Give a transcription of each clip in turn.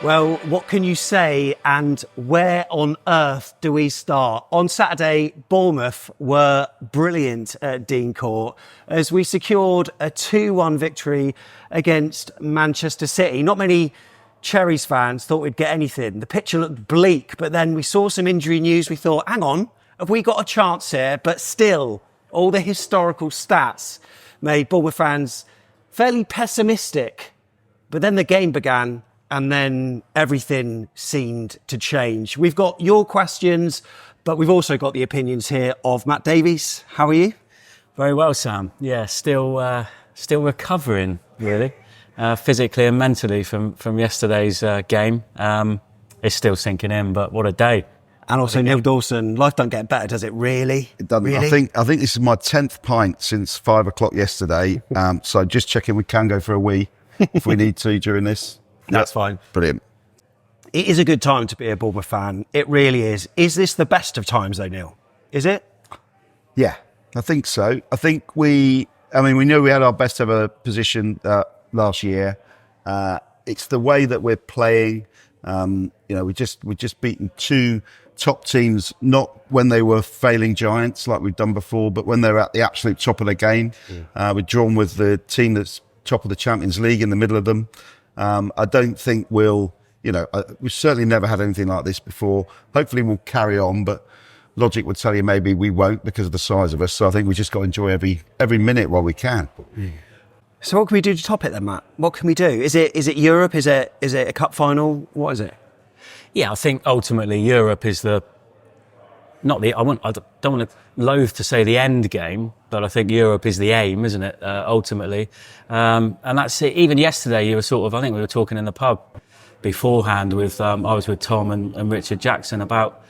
Well, what can you say, and where on earth do we start? On Saturday, Bournemouth were brilliant at Dean Court as we secured a 2-1 victory against Manchester City. Not many Cherries fans thought we'd get anything. The picture looked bleak, but then we saw some injury news. We thought, hang on, have we got a chance here? But still, all the historical stats made Bournemouth fans fairly pessimistic. But then the game began, and then everything seemed to change. We've got your questions, but we've also got the opinions here of Matt Davies. How are you? Very well, Sam. Yeah, still recovering, really, physically and mentally from yesterday's game. It's still sinking in, but what a day. And also Neil Dawson, life don't get better, does it, really? It doesn't. Really? I think this is my 10th pint since 5 o'clock yesterday. So just checking we can go for a wee if we need to during this. That's fine. Brilliant. It is a good time to be a Bournemouth fan. It really is. Is this the best of times, though, Neil? Is it? Yeah, I think so. I think we knew we had our best ever position last year. It's the way that we're playing. We just beaten 2 top teams, not when they were failing giants like we've done before, but when they're at the absolute top of the game. We're drawn with the team that's top of the Champions League in the middle of them. I don't think we've certainly never had anything like this before. Hopefully we'll carry on, but logic would tell you maybe we won't because of the size of us. So I think we just got to enjoy every minute while we can. So what can we do to top it then, Matt? What can we do? Is it Europe? Is it a cup final? What is it? Yeah, I think ultimately Europe is I don't want to loathe to say the end game, but I think Europe is the aim, isn't it? Ultimately, and that's it. Even yesterday, you were I think we were talking in the pub beforehand with I was with Tom and Richard Jackson about,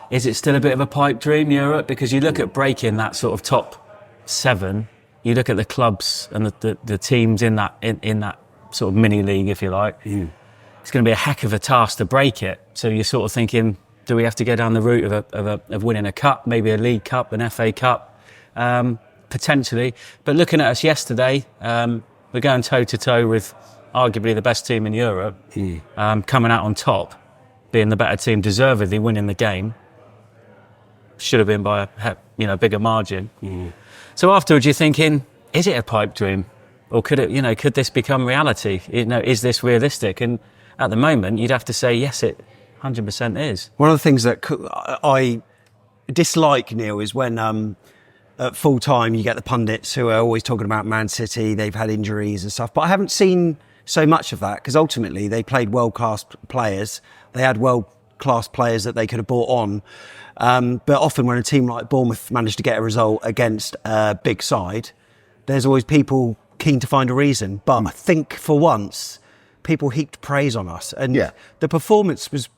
is it still a bit of a pipe dream, Europe? Because you look at breaking that sort of top 7, you look at the clubs and the teams in that sort of mini league, if you like. It's going to be a heck of a task to break it. So you're sort of thinking, do we have to go down the route of winning a cup, maybe a League Cup, an FA Cup, potentially? But looking at us yesterday, we're going toe-to-toe with arguably the best team in Europe, coming out on top, being the better team, deservedly winning the game. Should have been by a bigger margin. So afterwards you're thinking, is it a pipe dream? Or could this become reality? Is this realistic? And at the moment, you'd have to say, yes, it 100% is. One of the things that I dislike, Neil, is when at full time you get the pundits who are always talking about Man City, they've had injuries and stuff. But I haven't seen so much of that because ultimately they played world-class players. They had world-class players that they could have brought on. But often when a team like Bournemouth managed to get a result against a big side, there's always people keen to find a reason. But I think for once, people heaped praise on us. And the performance was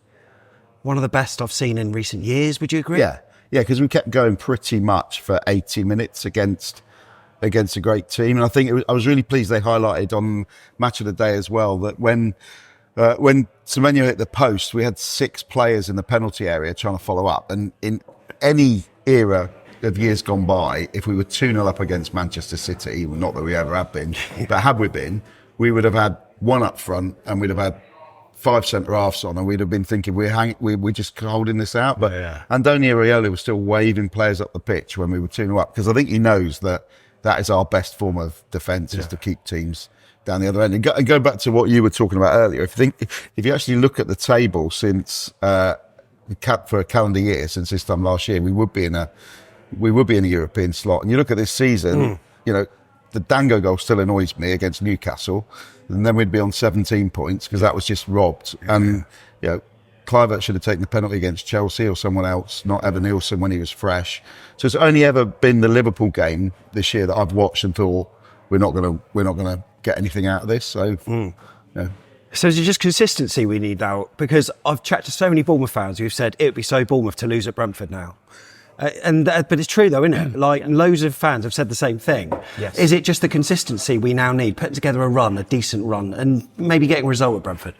one of the best I've seen in recent years. Would you agree? Yeah, because we kept going pretty much for 80 minutes against a great team. And I think I was really pleased they highlighted on Match of the Day as well that when Semenyo hit the post, we had 6 players in the penalty area trying to follow up. And in any era of years gone by, if we were 2-0 up against Manchester City, not that we ever have been, but had we been, we would have had 1 up front and we'd have had 5 centre-halves on, and we'd have been thinking we're just holding this out. But Andoni Iraola was still waving players up the pitch when we were 2-0 up, because I think he knows that is our best form of defence, is to keep teams down the other end. And go back to what you were talking about earlier. If you actually look at the table since for a calendar year, since this time last year, we would be in a European slot. And you look at this season, the Dango goal still annoys me against Newcastle, and then we'd be on 17 points because that was just robbed. And Kluivert should have taken the penalty against Chelsea or someone else, not Evanilson when he was fresh. So it's only ever been the Liverpool game this year that I've watched and thought we're not gonna get anything out of this. So So is it just consistency we need now? Because I've chatted to so many Bournemouth fans who've said it would be so Bournemouth to lose at Brentford now. But it's true though, isn't it? Like, loads of fans have said the same thing. Yes. Is it just the consistency we now need, putting together a decent run, and maybe getting a result at Brentford?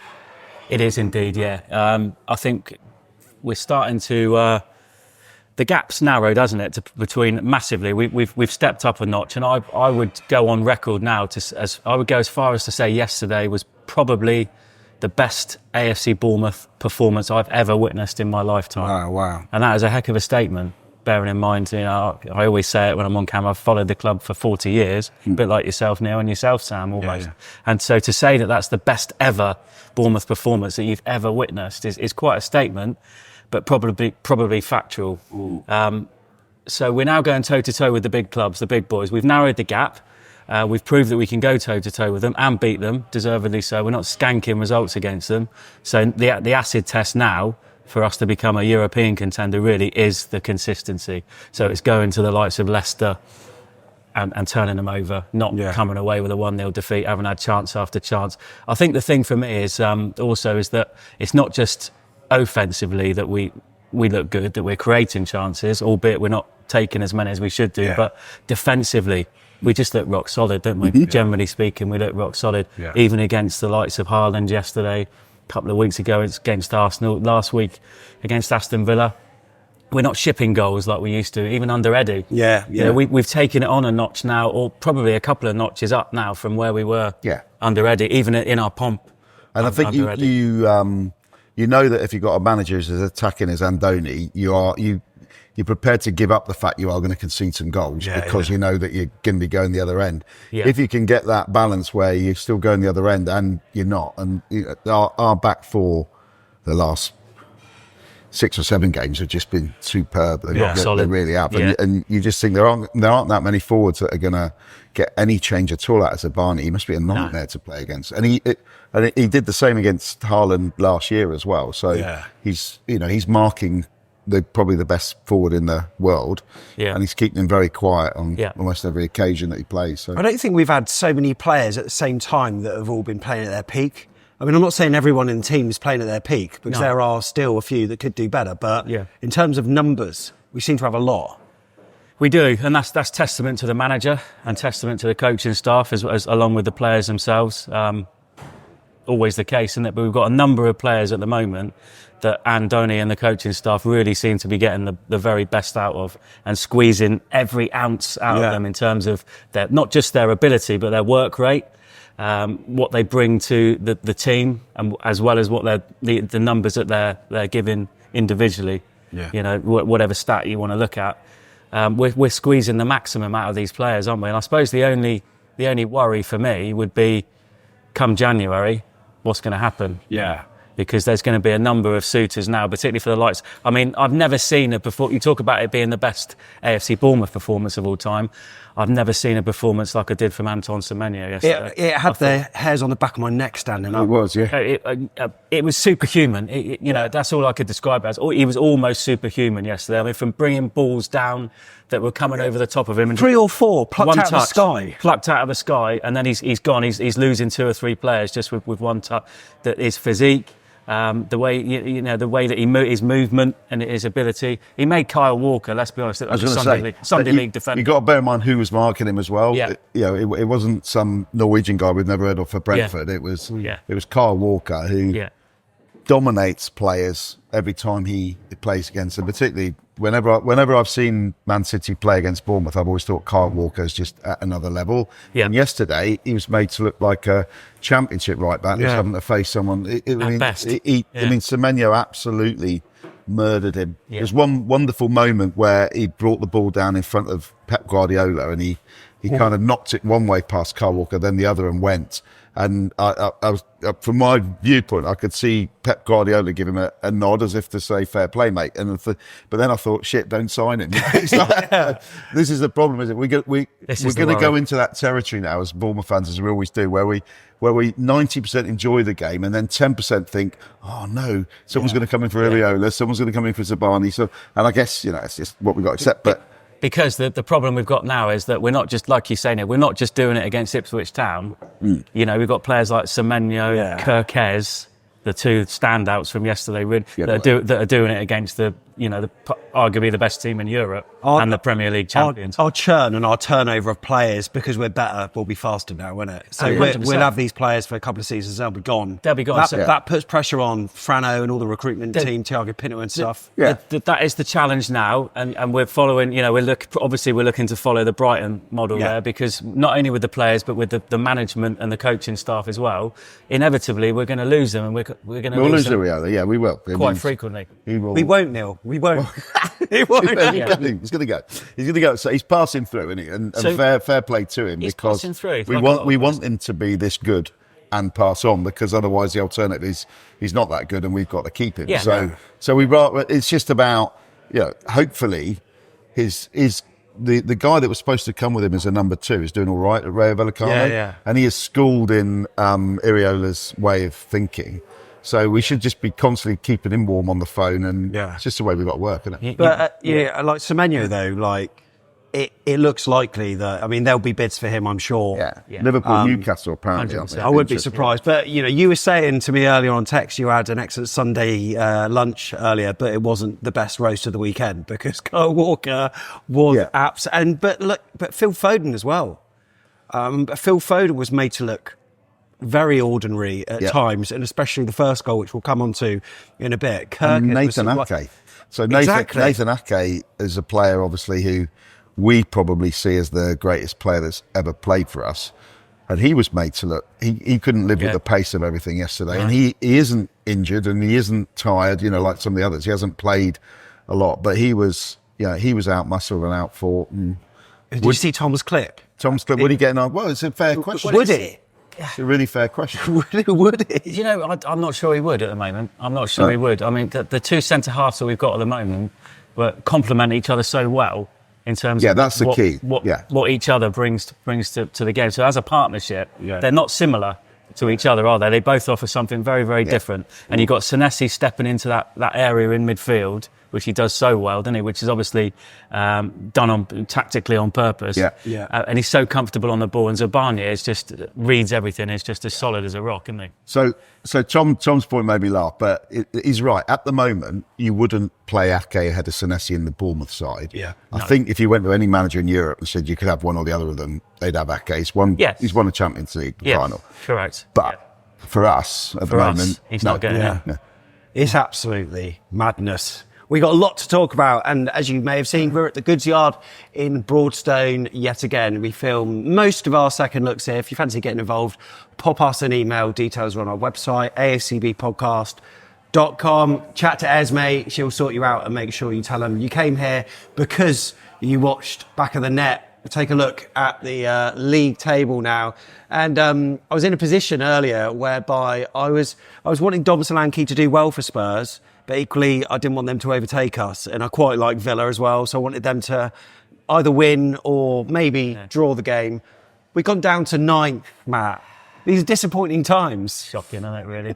It is indeed, yeah. I think we're starting to the gap's narrowed, hasn't it? Between massively. We've stepped up a notch, and I would go on record now I would go as far as to say yesterday was probably the best AFC Bournemouth performance I've ever witnessed in my lifetime. Wow. And that is a heck of a statement, bearing in mind, you know, I always say it when I'm on camera, I've followed the club for 40 years, a bit like yourself, Neil, and yourself, Sam, almost. Yeah. And so to say that that's the best ever Bournemouth performance that you've ever witnessed is quite a statement, but probably factual. So we're now going toe-to-toe with the big clubs, the big boys. We've narrowed the gap. We've proved that we can go toe-to-toe with them and beat them, deservedly so. We're not skanking results against them. So the acid test now for us to become a European contender really is the consistency. So it's going to the likes of Leicester and turning them over, not coming away with a 1-0 defeat, having had chance after chance. I think the thing for me is also is that it's not just offensively that we look good, that we're creating chances, albeit we're not taking as many as we should do, but defensively, we just look rock solid, don't we? Generally speaking, we look rock solid. Even against the likes of Haaland yesterday, a couple of weeks ago against Arsenal, last week against Aston Villa. We're not shipping goals like we used to, even under Eddie. You know, we've taken it on a notch now, or probably a couple of notches up now from where we were under Eddie, even in our pomp. And I think you know that if you've got a manager who's as attacking as Andoni, you're prepared to give up the fact you are going to concede some goals because you know that you're going to be going the other end. If you can get that balance where you're still going the other end and you're not, and our back four the last 6 or 7 games have just been superb. They really have. And you just think there aren't that many forwards that are going to get any change at all out of Zabani. He must be a nightmare to play against. And he did the same against Haaland last year as well. So he's marking probably the best forward in the world, and he's keeping him very quiet on almost every occasion that he plays. So I don't think we've had so many players at the same time that have all been playing at their peak. I mean, I'm not saying everyone in the team is playing at their peak, because there are still a few that could do better, but in terms of numbers, we seem to have a lot. We do, and that's testament to the manager and testament to the coaching staff as along with the players themselves. Always the case, isn't it? But we've got a number of players at the moment that Andoni and the coaching staff really seem to be getting the very best out of and squeezing every ounce out of them in terms of not just their ability, but their work rate, what they bring to the team, and as well as what the numbers that they're giving individually. You know, whatever stat you want to look at, we're squeezing the maximum out of these players, aren't we? And I suppose the only worry for me would be, come January, what's going to happen? Because there's going to be a number of suitors now, particularly for the likes. I mean, I've never seen you talk about it being the best AFC Bournemouth performance of all time. I've never seen a performance like I did from Anton Semenyo yesterday. It had the hairs on the back of my neck standing up. it was, It was superhuman. That's all I could describe it as. He was almost superhuman yesterday. I mean, from bringing balls down that were coming over the top of him. And 3 or 4 plucked out of the sky. Plucked out of the sky, and then he's gone. He's losing 2 or 3 players just with one touch. That his physique, the way the way that his movement and his ability. He made Kyle Walker, let's be honest, like a Sunday League defender. You got to bear in mind who was marking him as well. It wasn't some Norwegian guy we've never heard of for Brentford. It was Kyle Walker who dominates players every time he plays against them. Particularly whenever I've seen Man City play against Bournemouth, I've always thought Kyle Walker's just at another level. And yesterday he was made to look like a championship right back. Just having to face someone. Semenyo absolutely murdered him. There's one wonderful moment where he brought the ball down in front of Pep Guardiola, and he kind of knocked it one way past Kyle Walker, then the other, and went. And I was, from my viewpoint, I could see Pep Guardiola give him a nod as if to say, fair play, mate. But then I thought, shit, don't sign him. This is the problem, is it? We're going to go into that territory now as Bournemouth fans, as we always do, where we 90% enjoy the game and then 10% think, oh no, someone's going to come in for Iraola, someone's going to come in for Zabani. And I guess, it's just what we've got to accept. But because the problem we've got now is that we're not just, like you say now, we're not just doing it against Ipswich Town. We've got players like Semenyo, Kirkes, the 2 standouts from yesterday, that are doing it against the arguably the best team in Europe and the Premier League champions. Our churn and our turnover of players, because we're better, will be faster now, won't it? So we'll have these players for a couple of seasons. They'll be gone. That puts pressure on Frano and all the recruitment team, Thiago Pinto and stuff. That is the challenge now, and we're following. We're looking to follow the Brighton model there, because not only with the players but with the management and the coaching staff as well. Inevitably, we're going to lose them, and we're going to lose them. Iraola. Yeah, we will Quite frequently. We won't, Neil. We won't. He won't. He's going to go. He's going to go. So he's passing through, isn't he? And fair play to him, he's because passing through. we want him to be this good and pass on, because otherwise the alternative is he's not that good and we've got to keep him. Yeah. So it's just about, hopefully the guy that was supposed to come with him as a number 2 is doing all right at Rayo Vallecano. And he is schooled in Iraola's way of thinking. So we should just be constantly keeping him warm on the phone, and it's just the way we've got to work, isn't it? But like Semenyo though, it looks likely that, there'll be bids for him, I'm sure. Yeah. Liverpool, Newcastle, apparently. I wouldn't be surprised. But, you were saying to me earlier on text, you had an excellent Sunday lunch earlier, but it wasn't the best roast of the weekend, because Kyle Walker was but Phil Foden as well. But Phil Foden was made to look very ordinary at times, and especially the first goal, which we'll come on to in a bit. Nathan Ake. So Nathan Ake is a player, obviously, who we probably see as the greatest player that's ever played for us. And he was made to look, he couldn't live with the pace of everything yesterday. And he isn't injured and he isn't tired, like some of the others. He hasn't played a lot, but he was out muscled and out fought. Did you see Tom's clip? Would he get on? Well, it's a fair question. Would he? It's a really fair question. Would he? I'm not sure he would at the moment. I'm not sure he would. The two centre-halves that we've got at the moment complement each other so well in terms of that's the key. What each other brings to the game. So as a partnership, they're not similar to each other, are they? They both offer something very, very different. And you've got Senesi stepping into that area in midfield, which he does so well, doesn't he? Which is obviously done tactically on purpose. And he's so comfortable on the ball. And Zabanya reads everything. He's just as solid as a rock, isn't he? So Tom's point made me laugh, but he's right. At the moment, you wouldn't play Ake ahead of Senesi in the Bournemouth side. I think if you went to any manager in Europe and said you could have one or the other of them, they'd have Ake. He's won a Champions League final. Correct. But for us, at the moment, he's not getting it. No. It's absolutely madness. We got a lot to talk about, and as you may have seen, we're at the Goods Yard in Broadstone yet again. We film most of our second looks here. If you fancy getting involved, pop us an email. Details are on our website, afcbpodcast.com. Chat to Esme. She'll sort you out and make sure you tell them you came here because you watched Back of the Net. We'll take a look at the league table now. And I was in a position earlier whereby I was wanting Dom Solanke to do well for Spurs, but equally, I didn't want them to overtake us. And I quite like Villa as well. So I wanted them to either win or maybe draw the game. We've gone down to 9th, Matt. These are disappointing times. Shocking, isn't it, really?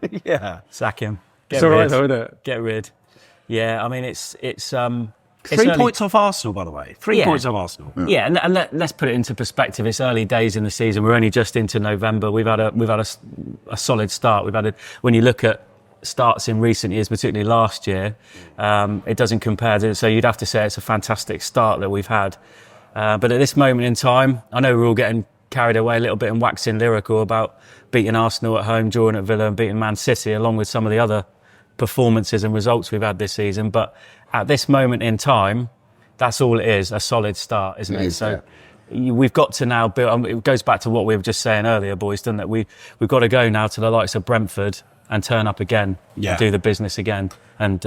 Sack him. It's all right, though, isn't it? Get rid. Yeah, it's 3 points off Arsenal, by the way. 3 points off Arsenal. Yeah, and let's put it into perspective. It's early days in the season. We're only just into November. We've had a solid start. When you look at starts in recent years, particularly last year, it doesn't compare to it. So you'd have to say it's a fantastic start that we've had. But at this moment in time, I know we're all getting carried away a little bit and waxing lyrical about beating Arsenal at home, drawing at Villa and beating Man City, along with some of the other performances and results we've had this season. But at this moment in time, that's all it is, a solid start, isn't it? So we've got to now build. It goes back to what we were just saying earlier, boys, doesn't it? We've got to go now to the likes of Brentford and turn up again, and do the business again, and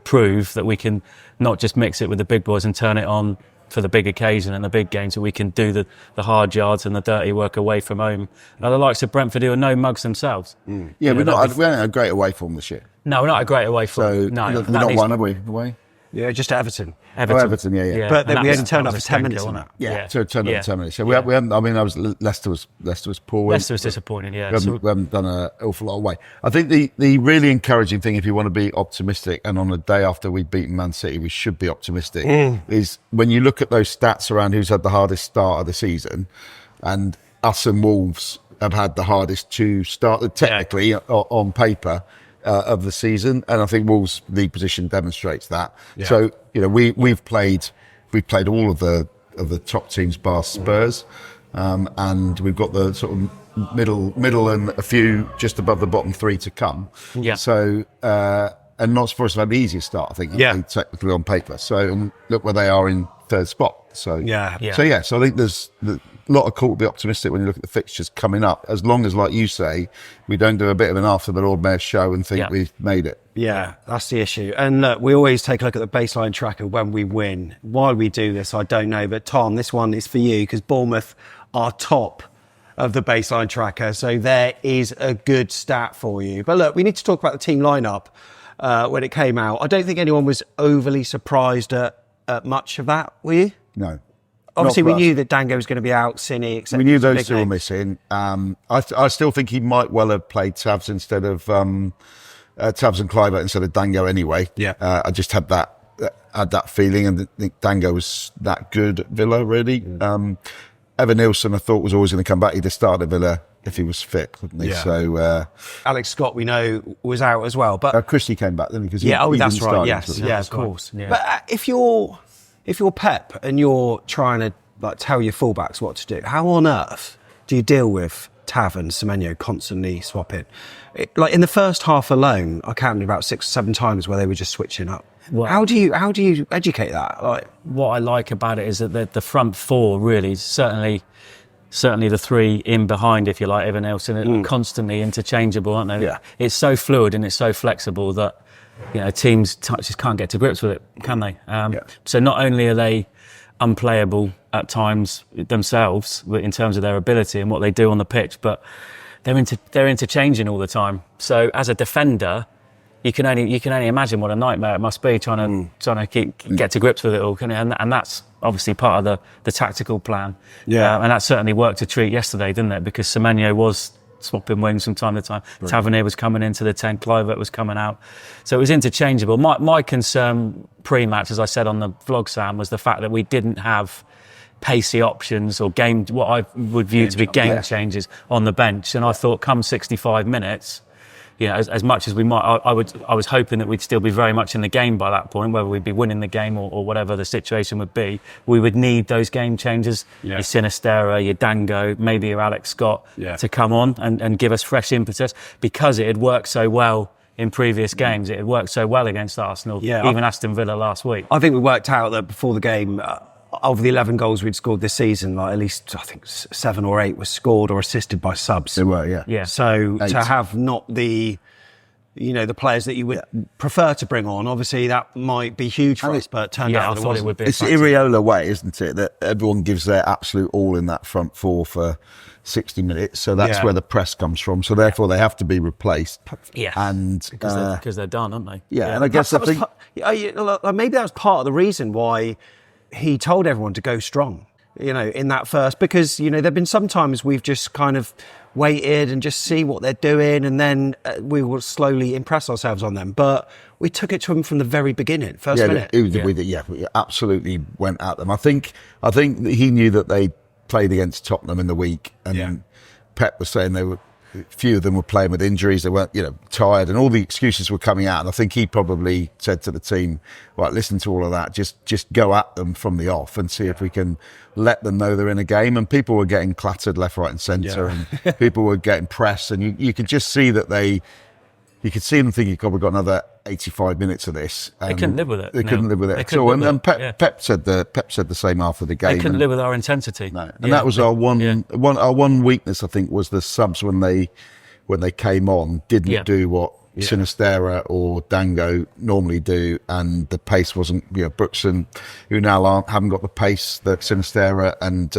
prove that we can not just mix it with the big boys and turn it on for the big occasion and the big games, so we can do the hard yards and the dirty work away from home. Now, the likes of Brentford, who are no mugs themselves. Yeah, we haven't a great away form this year. No, we're not a great away form. So we're not one, have we, away? Yeah, just Everton. Everton, yeah. But then we only turned up for 10 minutes on that. So turned up for 10 minutes. So we haven't, Leicester was poor. Leicester was disappointing, yeah. We haven't done an awful lot away. I think the really encouraging thing, if you want to be optimistic, and on a day after we've beaten Man City, we should be optimistic, is when you look at those stats around who's had the hardest start of the season, and us and Wolves have had the hardest to start, technically, on paper. of the season, and I think Wolves' league position demonstrates that. So we've played all of the top teams bar Spurs, and we've got the sort of middle and a few just above the bottom three to come. So and not supposed to have the easiest start, I think, technically on paper. So look where they are in third spot. So so I think there's a lot of call to be optimistic when you look at the fixtures coming up, as long as, like you say, we don't do a bit of an after the Lord Mayor's show and think we've made it. Yeah, that's the issue. And look, we always take a look at the baseline tracker when we win. Why we do this, I don't know. But Tom, this one is for you, because Bournemouth are top of the baseline tracker. So there is a good stat for you. But look, we need to talk about the team lineup when it came out. I don't think anyone was overly surprised at much of that, were you? No. Obviously, we knew that Dango was going to be out, Cine, etc. We knew those two were missing. I still think he might well have played Tavs instead of Tavs and Kluivert instead of Dango anyway. I just had that feeling, and I think Dango was that good at Villa, really. Evanilson, I thought, was always going to come back. He'd have started at Villa if he was fit, wouldn't he? So Alex Scott, we know, was out as well. But Christie came back, didn't he? Because that's right. Yes, of course. Yeah. But if you're Pep and you're trying to tell your fullbacks what to do, how on earth do you deal with Tav and Semenyo constantly swapping? In the first half alone, I counted about 6 or 7 times where they were just switching up. Well, how do you educate that? What I like about it is that the front four really, certainly the three in behind, if you like, Evanilson, are constantly interchangeable, aren't they? It's so fluid and it's so flexible that teams just can't get to grips with it, can they? So not only are they unplayable at times themselves in terms of their ability and what they do on the pitch, but they're interchanging all the time. So as a defender, you can only imagine what a nightmare it must be trying to get to grips with it all, and that's obviously part of the tactical plan. And that certainly worked a treat yesterday, didn't it? Because Semenyo was swapping wings from time to time. Right. Tavernier was coming into the 10, Kluivert was coming out. So it was interchangeable. My concern pre-match, as I said on the vlog, Sam, was the fact that we didn't have pacey options or what I would view to be game changers on the bench. And I thought come 65 minutes, as much as we might, I was hoping that we'd still be very much in the game by that point, whether we'd be winning the game or whatever the situation would be. We would need those game changers, your Sinistera, your Dango, maybe your Alex Scott, to come on and give us fresh impetus, because it had worked so well in previous games. It had worked so well against Arsenal, even Aston Villa last week. I think we worked out that before the game, of the 11 goals we'd scored this season, at least I think 7 or 8 were scored or assisted by subs. They were, So 8. To have not the players that you would prefer to bring on, obviously that might be huge for us, but turned out I thought it would be. It's the Iraola way, isn't it? That everyone gives their absolute all in that front four for 60 minutes. So that's where the press comes from. So therefore they have to be replaced. And because they're done, aren't they? And I guess I think maybe that was part of the reason why he told everyone to go strong, in that first, because, there've been some times we've just kind of waited and just see what they're doing, and then we will slowly impress ourselves on them. But we took it to them from the very beginning, first minute. We absolutely went at them. I think that he knew that they played against Tottenham in the week, and Pep was saying a few of them were playing with injuries, they weren't, tired, and all the excuses were coming out. And I think he probably said to the team, right, listen to all of that, just go at them from the off and see if we can let them know they're in a game. And people were getting clattered left, right and centre, and people were getting pressed, and you could just see that you could see them thinking, God, we've got another 85 minutes of this. They couldn't live with it. They couldn't live with it at all. And Pep said the same after the game. They couldn't live with our intensity. No. And that was our one weakness, I think, was the subs when they came on didn't do what Sinistera or Dango normally do, and the pace wasn't. Brooks and Unal haven't got the pace that Sinistera and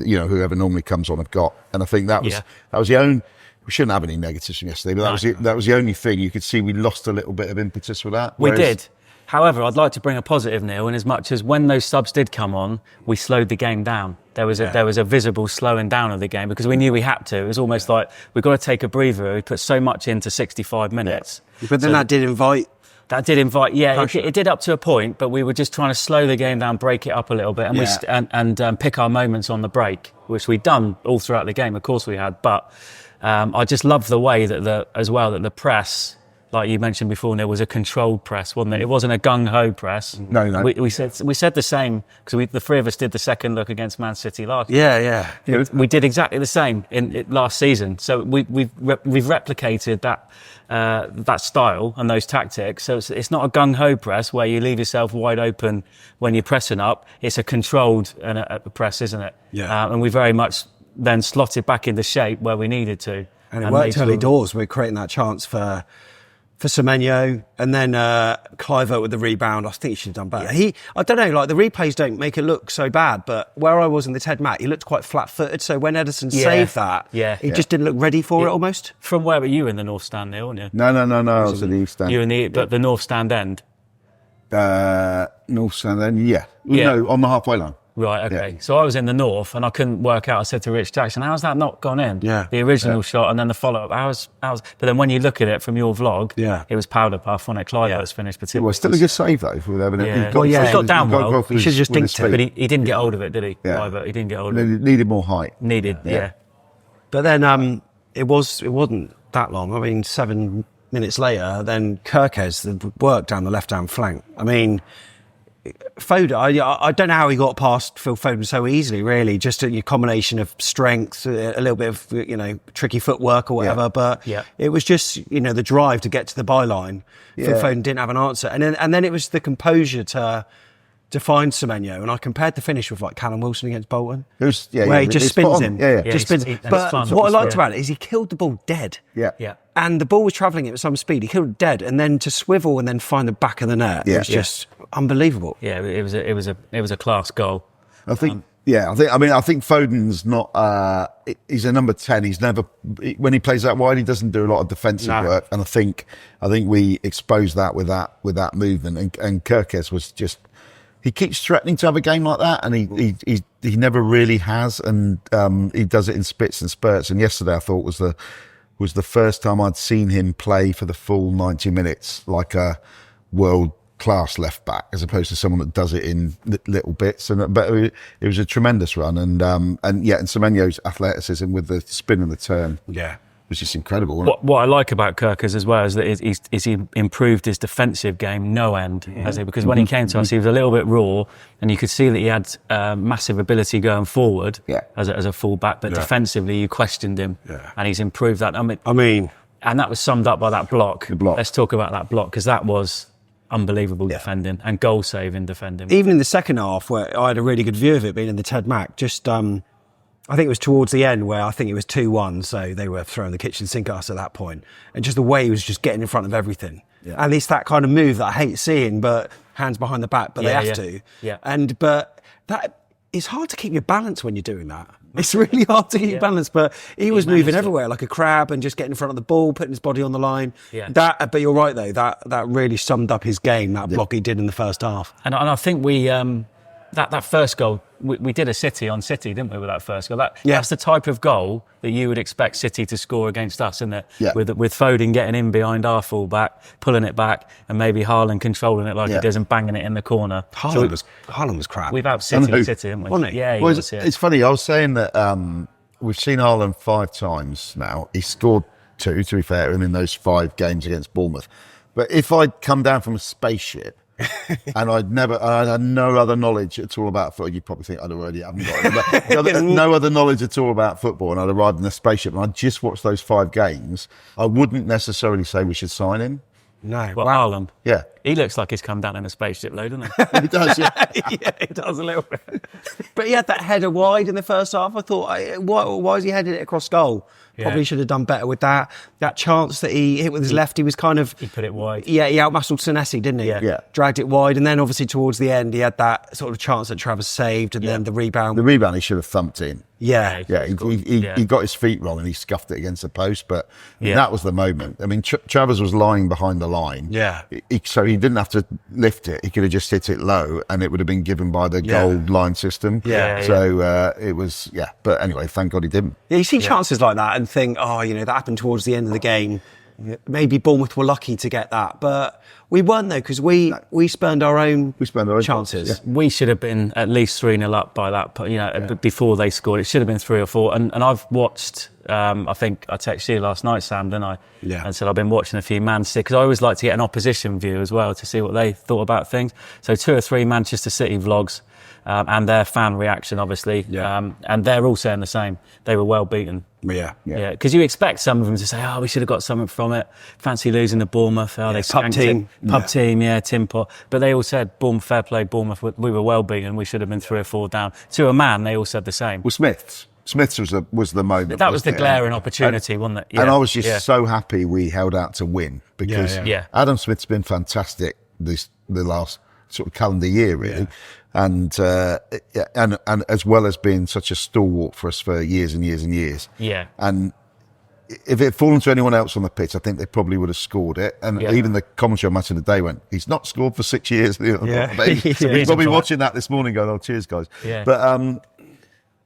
whoever normally comes on have got. And I think that was the only. We shouldn't have any negatives from yesterday, but that was the only thing. You could see we lost a little bit of impetus with that. We did. However, I'd like to bring a positive, Neil, in as much as when those subs did come on, we slowed the game down. There was a visible slowing down of the game, because we knew we had to. It was almost like we've got to take a breather. We put so much into 65 minutes. But then that did invite, it did up to a point, but we were just trying to slow the game down, break it up a little bit, and pick our moments on the break, which we'd done all throughout the game. Of course we had, but I just love the way that the press like you mentioned before, Neil, was a controlled press, wasn't it? It wasn't a gung-ho press. No. We said the same, because the three of us did the second look against Man City last Yeah. We did exactly the same in last season. So we've replicated that style and those tactics. So it's not a gung-ho press where you leave yourself wide open when you're pressing up. It's a controlled a press, isn't it? Yeah. And we very much then slotted back into shape where we needed to. And it worked early doors. We're creating that chance for Semenyo, and then Clivert with the rebound. I think he should have done better. Yeah. I don't know, like the replays don't make it look so bad, but where I was in the Ted Mack, he looked quite flat-footed. So when Ederson saved that, he just didn't look ready for it almost. From where were you in the North Stand, Neil, weren't you? No. I was in the East Stand. You in the North Stand end? North Stand end, Yeah. No, on the halfway line. Right, okay. Yeah. So I was in the North and I couldn't work out. I said to Rich Jackson, how's that not gone in? Yeah. The original shot and then the follow-up. But then when you look at it from your vlog, it was powder puff on it. Clivert's finished particularly. Well, still a good save, though, for whatever. Yeah. He got down well. He should just dinked it. But he didn't get hold of it, did he? Yeah. Clivert, he didn't get hold of it. Needed more height. Yeah. But then it wasn't that long. I mean, 7 minutes later, then Kirkes, the work down the left-hand flank. I mean, Foden, I don't know how he got past Phil Foden so easily, really. Just a combination of strength, a little bit of, tricky footwork or whatever. But it was just, the drive to get to the byline. Phil Foden didn't have an answer. And then it was the composure to find Semenyo. And I compared the finish with like Callum Wilson against Bolton. Where he just spins him. Just spins. But what I liked about it is he killed the ball dead. Yeah. And the ball was travelling at some speed. He killed it dead, and then to swivel and then find the back of the net was just unbelievable. Yeah, it was a class goal. I think Foden's not. He's a number 10. He's never, when he plays that wide, he doesn't do a lot of defensive work. And I think we exposed that with that movement. And Kirkes was just. He keeps threatening to have a game like that, and he never really has. And he does it in spits and spurts. And yesterday, I thought was the first time I'd seen him play for the full 90 minutes like a world-class left-back, as opposed to someone that does it in little bits. But it was a tremendous run. And Semenyo's athleticism with the spin and the turn was just incredible. Wasn't it? What I like about Kirkes as well is that he improved his defensive game no end, has he? Because when he came to us, he was a little bit raw, and you could see that he had massive ability going forward as a full-back, but defensively you questioned him, and he's improved that. I mean, and that was summed up by that block. The block. Let's talk about that block, because that was unbelievable defending and goal-saving defending. Even in the second half, where I had a really good view of it being in the Ted Mack, just I think it was towards the end where I think it was 2-1, so they were throwing the kitchen sink at us at that point. And just the way he was just getting in front of everything. Yeah. At least that kind of move that I hate seeing, but hands behind the back, but they have to. Yeah. But that it's hard to keep your balance when you're doing that. It's really hard to keep your balance, but he was moving everywhere like a crab and just getting in front of the ball, putting his body on the line. Yeah. But you're right though, that really summed up his game, that block he did in the first half. And I think we that first goal, we did a City on City, didn't we, with that first goal? That's the type of goal that you would expect City to score against us, isn't it? Yeah. With Foden getting in behind our full-back, pulling it back, and maybe Haaland controlling it like he does and banging it in the corner. Haaland was crap. We've out-City, haven't we? Wasn't he? Yeah, it's funny, I was saying that we've seen Haaland 5 times now. He scored 2, to be fair, in those 5 games against Bournemouth. But if I'd come down from a spaceship and I had no other knowledge at all about football. You probably think I'd already haven't got it. No other knowledge at all about football, and I'd arrived in a spaceship and I'd just watched those 5 games. I wouldn't necessarily say we should sign him. No. Well, Haaland. Yeah. He looks like he's come down in a spaceship load, doesn't he? He does, yeah. Yeah, he does a little bit. But he had that header wide in the first half. I thought, why is he heading it across goal? Probably should have done better with that. That chance that he hit with his left, he was kind of... He put it wide. Yeah, he outmuscled Senesi, didn't he? Yeah. Dragged it wide. And then obviously towards the end, he had that sort of chance that Travers saved and then the rebound. The rebound he should have thumped in. Yeah. He got his feet wrong and he scuffed it against the post. But that was the moment. I mean, Travers was lying behind the line. Yeah. So he didn't have to lift it. He could have just hit it low and it would have been given by the goal line system. So it was, But anyway, thank God he didn't. Yeah, you see chances like that and think, that happened towards the end of the game. Maybe Bournemouth were lucky to get that. But We weren't though, because we spurned our own chances. Yeah. We should have been at least 3-0 up by that, before they scored. It should have been 3 or 4. And I've watched, I think I texted you last night, Sam, didn't I? Yeah. And said I've been watching a few Man City, because I always like to get an opposition view as well to see what they thought about things. So 2 or 3 Manchester City vlogs and their fan reaction, obviously. Yeah. And they're all saying the same. They were well beaten. Yeah. Yeah, because you expect some of them to say, "Oh, we should have got something from it. Fancy losing to Bournemouth. Oh, they pub spanked team. it. Pub team, yeah, tin pot." But they all said, "Bournemouth, fair play, Bournemouth. We were well beaten. We should have been 3 or 4 down." To a man, they all said the same. Well, Smith's was the moment. That was the wasn't it? glaring opportunity, wasn't it? Yeah. And I was just so happy we held out to win, because Yeah. Adam Smith's been fantastic the last sort of calendar year, really. And as well as being such a stalwart for us for years and years and years. Yeah. And if it had fallen to anyone else on the pitch, I think they probably would have scored it. And even the commentary on Match of the Day went, "He's not scored for 6 years." He's probably watching that this morning going, "Oh, cheers, guys." Yeah. But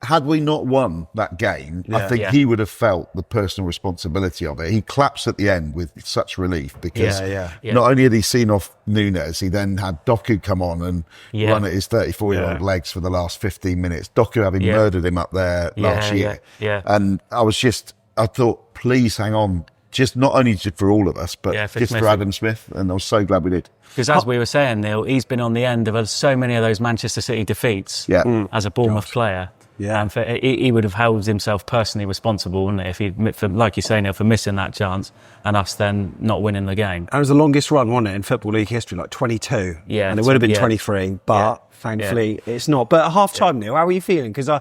had we not won that game, I think he would have felt the personal responsibility of it. He claps at the end with such relief, because not only had he seen off Nunes, he then had Doku come on and run at his 34-year-old legs for the last 15 minutes. Doku having murdered him up there last year. And I thought, please hang on, just not only just for all of us, but just for Adam Smith. And I was so glad we did. Because as we were saying, Neil, he's been on the end of so many of those Manchester City defeats as a Bournemouth player. Yeah. And he would have held himself personally responsible, wouldn't he, if like you say, Neil, for missing that chance and us then not winning the game. And it was the longest run, wasn't it, in Football League history, like 22. Yeah. And it would have been 23, but thankfully it's not. But at half-time, Neil, how are you feeling? Because I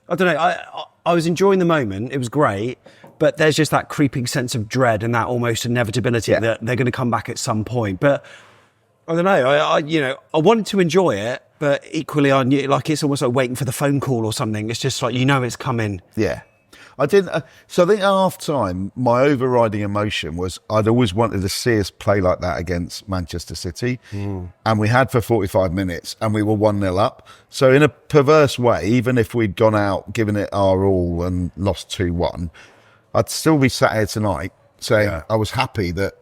don't know, I was enjoying the moment. It was great. But there's just that creeping sense of dread and that almost inevitability that they're going to come back at some point. But I don't know, I wanted to enjoy it, but equally I knew, like, it's almost like waiting for the phone call or something. It's just like, it's coming. Yeah. I didn't. So I think at half time, my overriding emotion was I'd always wanted to see us play like that against Manchester City. And we had for 45 minutes and we were 1-0 up. So in a perverse way, even if we'd gone out, given it our all and lost 2-1, I'd still be sat here tonight saying I was happy that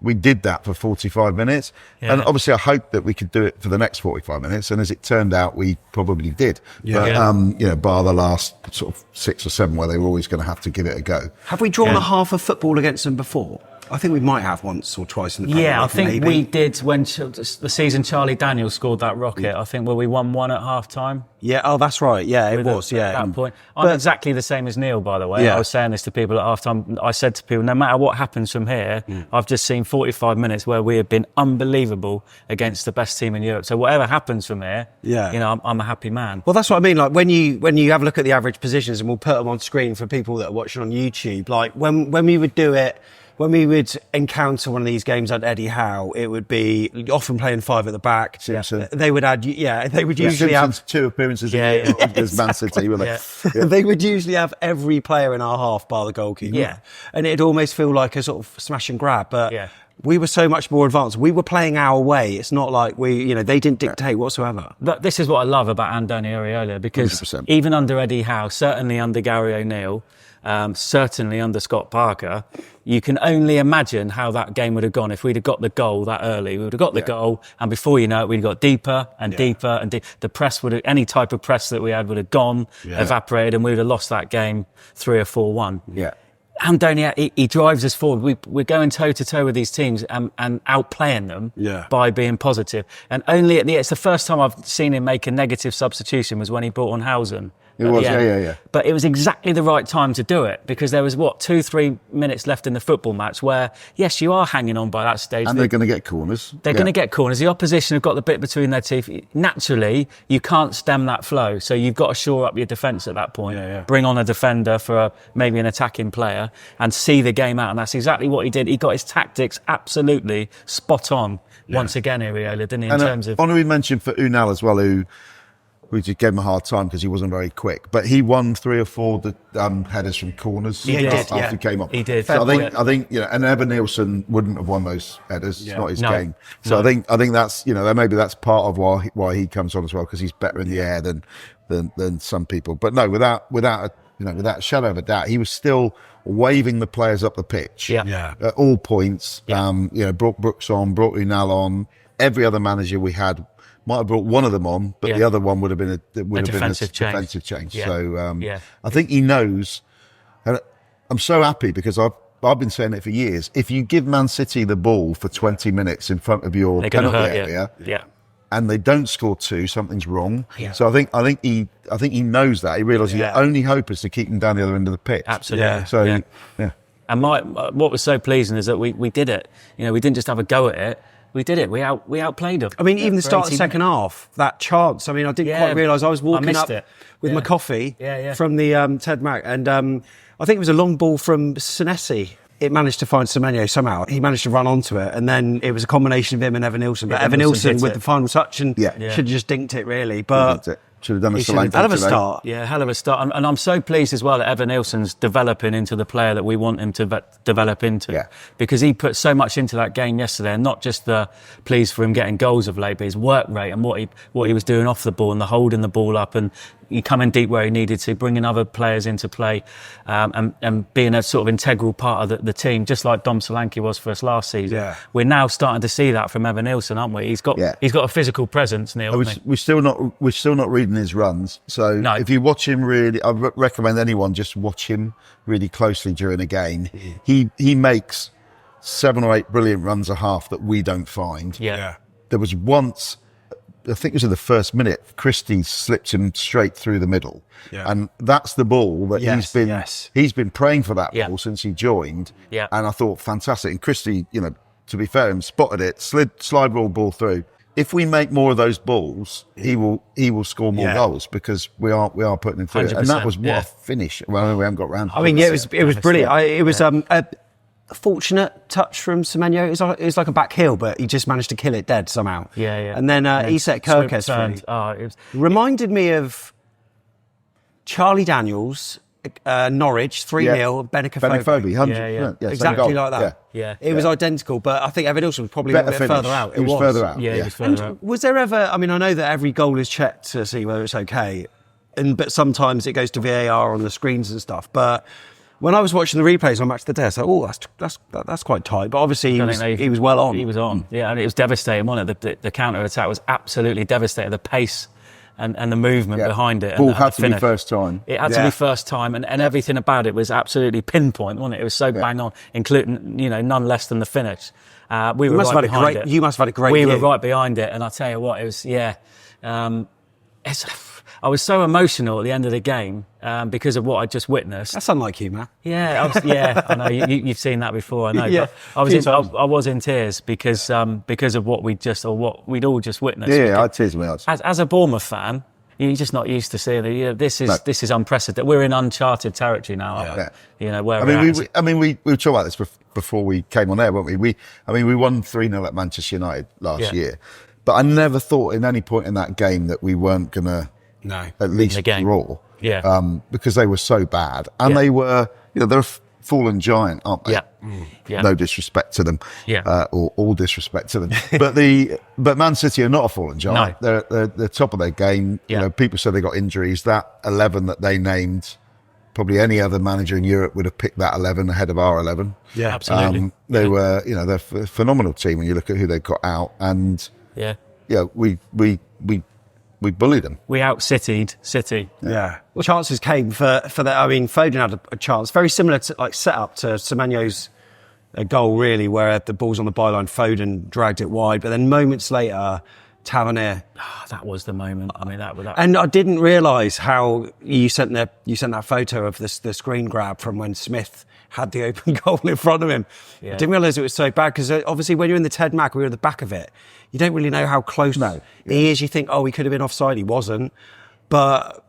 we did that for 45 minutes. Yeah. And obviously I hoped that we could do it for the next 45 minutes. And as it turned out, we probably did. Yeah. But, bar the last sort of 6 or 7 where they were always going to have to give it a go. Have we drawn a half of football against them before? I think we might have once or twice in the past. Yeah, I think we did when the season Charlie Daniels scored that rocket. I think we won 1 at half time. Yeah, oh, that's right. Yeah, it was. At that point. I'm exactly the same as Neil, by the way. Yeah. I was saying this to people at half time. I said to people, no matter what happens from here, I've just seen 45 minutes where we have been unbelievable against the best team in Europe. So whatever happens from here, I'm a happy man. Well, that's what I mean. Like when you have a look at the average positions, and we'll put them on screen for people that are watching on YouTube, like when we would do it, when we would encounter one of these games at Eddie Howe, it would be often playing 5 at the back. Simpson. They would add, they would usually have 2 appearances against Man City. They would usually have every player in our half bar the goalkeeper. Yeah. And it'd almost feel like a sort of smash and grab. But we were so much more advanced. We were playing our way. It's not like they didn't dictate whatsoever. But this is what I love about Andoni Iraola, because 100%. even under Eddie Howe, certainly under Gary O'Neill, certainly under Scott Parker, you can only imagine how that game would have gone if we'd have got the goal that early. We would have got the goal, and before you know it, we'd got deeper and deeper and deeper. The press would have, any type of press that we had would have gone, evaporated, and we would have lost that game 3 or 4-1. Yeah. Andoni, he drives us forward. We're going toe-to-toe with these teams and outplaying them by being positive. And only it's the first time I've seen him make a negative substitution was when he brought on Housen. It was, yeah. But it was exactly the right time to do it, because there was, 2-3 minutes left in the football match where, yes, you are hanging on by that stage. And they're going to get corners. They're going to get corners. The opposition have got the bit between their teeth. Naturally, you can't stem that flow. So you've got to shore up your defence at that point. Bring on a defender for maybe an attacking player and see the game out. And that's exactly what he did. He got his tactics absolutely spot on once again, Iraola, didn't he, in terms of... Honorary mention for Unal as well, who we just gave him a hard time because he wasn't very quick. But he won 3 or 4 headers from corners after he came up. He did. So I think and Evanilson wouldn't have won those headers. It's not his game. So I think that's maybe that's part of why he comes on as well, because he's better in the air than some people. But no, without a without a shadow of a doubt, he was still waving the players up the pitch at all points. Brought Brooks on, brought Unal on. Every other manager we had might have brought one of them on, but the other one would have been a defensive change. Yeah. So I think he knows. And I'm so happy because I've been saying it for years. If you give Man City the ball for 20 minutes in front of your penalty area, and they don't score 2, something's wrong. Yeah. So I think he knows that. He realises the only hope is to keep them down the other end of the pitch. Absolutely. Yeah. So And what was so pleasing is that we did it. We didn't just have a go at it. We did it. We outplayed them. I mean, even the start of the second half, that chance. I mean, I didn't quite realise I was walking up with my coffee from the Ted Mac, and I think it was a long ball from Senesi. It managed to find Semenyo somehow. He managed to run onto it, and then it was a combination of him and Evanilson. But Evanilson with the final touch and should have just dinked it really. But should have done a hell of a start. Yeah, hell of a start. And I'm so pleased as well that Evanilson's developing into the player that we want him to develop into. Yeah. Because he put so much into that game yesterday, and not just the pleased for him getting goals of late, but his work rate and what he was doing off the ball and the holding the ball up and he coming deep where he needed to, bringing other players into play, and being a sort of integral part of the team, just like Dom Solanke was for us last season. Yeah. We're now starting to see that from Evanilson, aren't we? He's got a physical presence, Neil. We're still not reading his runs. So if you watch him really, I recommend anyone just watch him really closely during a game. He makes 7 or 8 brilliant runs a half that we don't find. Yeah. There was once, I think it was in the first minute, Christie slipped him straight through the middle. Yeah. And that's the ball that he's been praying for that ball since he joined. Yeah. And I thought, fantastic. And Christie, to be fair, him spotted it, slide ball through. If we make more of those balls, he will score more goals because we are putting him through. 100%, and that was what a finish. Well, we haven't got round to it. I mean, it was brilliant. It was a fortunate touch from Semenyo. It was like a back heel, but he just managed to kill it dead somehow. And then Isak Kirkes reminded me of Charlie Daniels, Norwich, 3-0, Benicophobe. 100%. Exactly like that. It was identical, but I think Evanilson was probably a bit further out. It was further out. Yeah, it was further out. Was there ever, I mean, I know that every goal is checked to see whether it's okay, but sometimes it goes to VAR on the screens and stuff, but when I was watching the replays on Match of the Day, I thought, that's quite tight. But obviously, he was well on. He was on, and it was devastating, wasn't it? The counter-attack was absolutely devastating. The pace and the movement behind it. Ball had to be first time. It had to be first time, and everything about it was absolutely pinpoint, wasn't it? It was so bang on, including, none less than the finish. We were right behind it. You must have had a great We were right behind it, and I tell you what, it was, I was so emotional at the end of the game because of what I just witnessed. That's unlike you, man. Yeah, I know. You've seen that before, I know. But I was in tears because of what we'd all just witnessed. Yeah, I had tears in my eyes. As a Bournemouth fan, you're just not used to seeing it. This is unprecedented. We're in uncharted territory now. Where we were talking about this before we came on air, weren't we? We won 3-0 at Manchester United last year, but I never thought in any point in that game that we weren't going to at least draw. Because they were so bad. And they were, they're a fallen giant, aren't they? No disrespect to them. Or all disrespect to them. but Man City are not a fallen giant. No. They're top of their game. People say they got injuries. That 11 that they named, probably any other manager in Europe would have picked that 11 ahead of our 11. Yeah, absolutely. They were, they're a phenomenal team when you look at who they've got out. And we bullied them. We out-City'd City. Yeah. Well, chances came for that. I mean, Foden had a chance. Very similar to set up to Semenyo's goal, really, where the ball's on the byline. Foden dragged it wide. But then moments later, Tavernier. That was the moment. I mean, that. And I didn't realise how you sent that photo of the screen grab from when Smith had the open goal in front of him. I didn't realise it was so bad because obviously when you're in the Ted Mac, we were at the back of it. You don't really know how close he is. You think, he could have been offside. He wasn't. But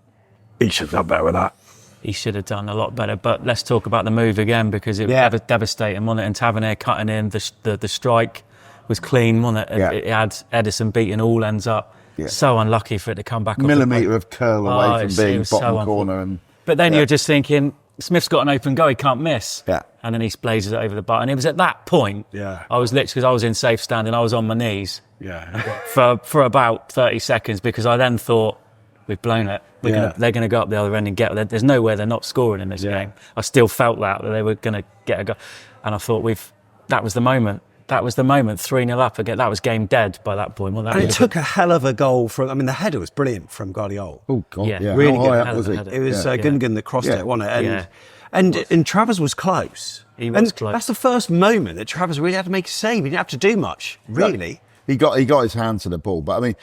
he should have done better with that. He should have done a lot better. But let's talk about the move again because it was devastating, wasn't it? And Tavernier cutting in, the strike was clean, wasn't it? It had Edison beating all ends up. Yeah. So unlucky for it to come back. Millimetre of curl away from being bottom corner. But then you're just thinking, Smith's got an open goal, he can't miss. Yeah. And then he blazes it over the bar. And it was at that point, I was literally, because I was in safe standing, I was on my knees for about 30 seconds because I then thought, we've blown it. They're going to go up the other end and get it. There's nowhere they're not scoring in this game. I still felt that they were going to get a goal. And I thought that was the moment. That was the moment, 3-0 up again. That was game dead by that point. Well, and it took a hell of a goal from, I mean, the header was brilliant from Guardiola. Oh, God, yeah. Really How good. high up was it? It was Gundogan that crossed it, wasn't it? And Travers was close. He was close. That's the first moment that Travers really had to make a save. He didn't have to do much, really. He got his hand to the ball, but I mean,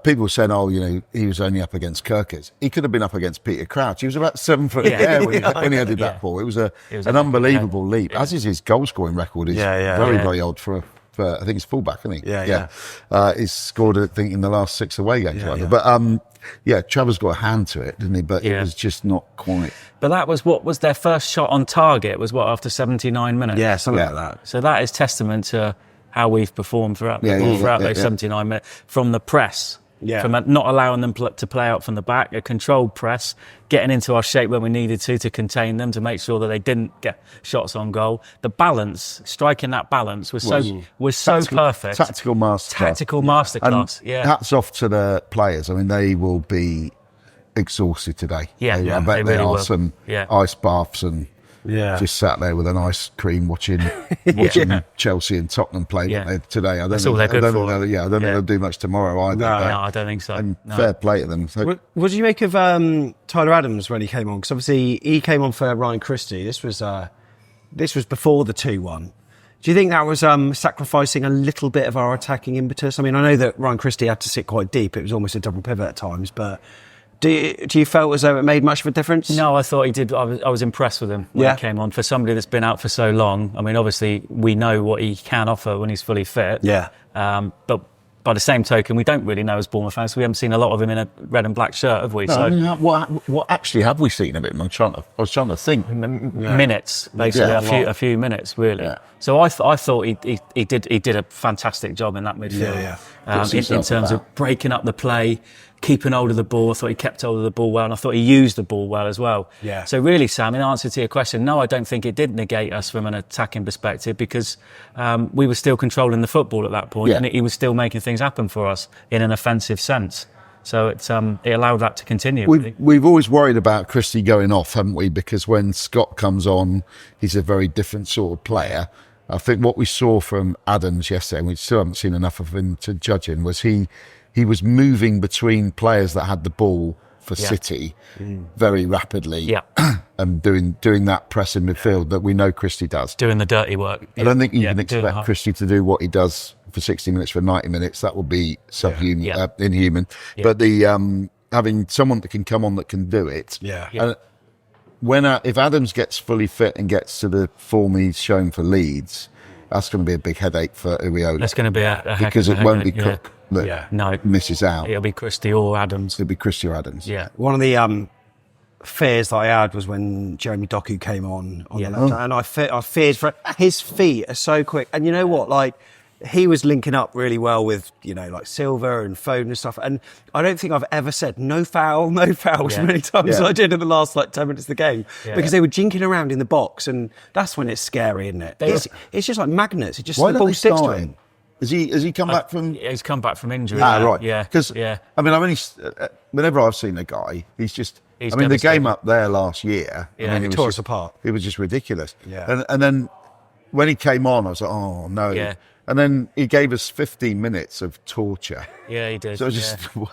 people were saying, he was only up against Kirkers. He could have been up against Peter Crouch. He was about 7 foot in the air when he headed that ball. It was an unbelievable leap, as is his goal scoring record. Is very odd for I think it's fullback, isn't he? He's scored, I think, in the last 6 away games. But Travers got a hand to it, didn't he? But it was just not quite. But that was what was their first shot on target. Was what, after 79 minutes? Yeah, something like that. So that is testament to how we've performed throughout those 79 minutes from the press. From not allowing them to play out from the back, a controlled press, getting into our shape when we needed to contain them, to make sure that they didn't get shots on goal. The balance, striking that balance was so perfect. Tactical masterclass. And hats off to the players. I mean, they will be exhausted today. I bet they are. Some ice baths and just sat there with an ice cream watching Chelsea and Tottenham play today. I don't think they'll do much tomorrow either. No, I don't think so. And fair play to them. So, what did you make of Tyler Adams when he came on? Because obviously he came on for Ryan Christie. This was before the 2-1. Do you think that was sacrificing a little bit of our attacking impetus? I mean, I know that Ryan Christie had to sit quite deep. It was almost a double pivot at times, but do you felt as though it made much of a difference? No, I thought he did. I was impressed with him when he came on. For somebody that's been out for so long, I mean, obviously we know what he can offer when he's fully fit. But by the same token, we don't really know as Bournemouth fans. We haven't seen a lot of him in a red and black shirt, have we? No, so, I mean, what actually have we seen of him? I was trying to think. Minutes, basically, a few minutes, really. So I thought he did a fantastic job in that midfield. In terms of breaking up the play, keeping hold of the ball. I thought he kept hold of the ball well, and I thought he used the ball well as well. So really, Sam, in answer to your question, no, I don't think it did negate us from an attacking perspective, because we were still controlling the football at that point, and he was still making things happen for us in an offensive sense. So it allowed that to continue. We've always worried about Christie going off, haven't we? Because when Scott comes on, he's a very different sort of player. I think what we saw from Adams yesterday, and we still haven't seen enough of him to judge him, was he was moving between players that had the ball for City very rapidly and doing that press in midfield that we know Christie does. Doing the dirty work. I don't think you can expect Christie to do what he does for 60 minutes, for 90 minutes. That would be subhuman, inhuman. But the having someone that can come on that can do it. And if Adams gets fully fit and gets to the form he's shown for Leeds, that's going to be a big headache for Iraola. That's going to be because it won't be Cook that misses out. It'll be Christie or Adams. It'll be Christie or Adams. One of the fears that I had was when Jeremy Doku came on the left, and I feared for his feet are so quick. And you know what, like, he was linking up really well with, like Silva and Foden and stuff. And I don't think I've ever said no foul as many times as I did in the last 10 minutes of the game, because they were jinking around in the box, and that's when it's scary, isn't it? It's just like magnets. It just the ball sticks to him. Has he come back from? He's come back from injury. Right. Because I mean, whenever I've seen a guy, he's the game up there last year. He tore us apart. It was just ridiculous. And then when he came on, I was like, oh no. And then he gave us 15 minutes of torture. Yeah, he did. So I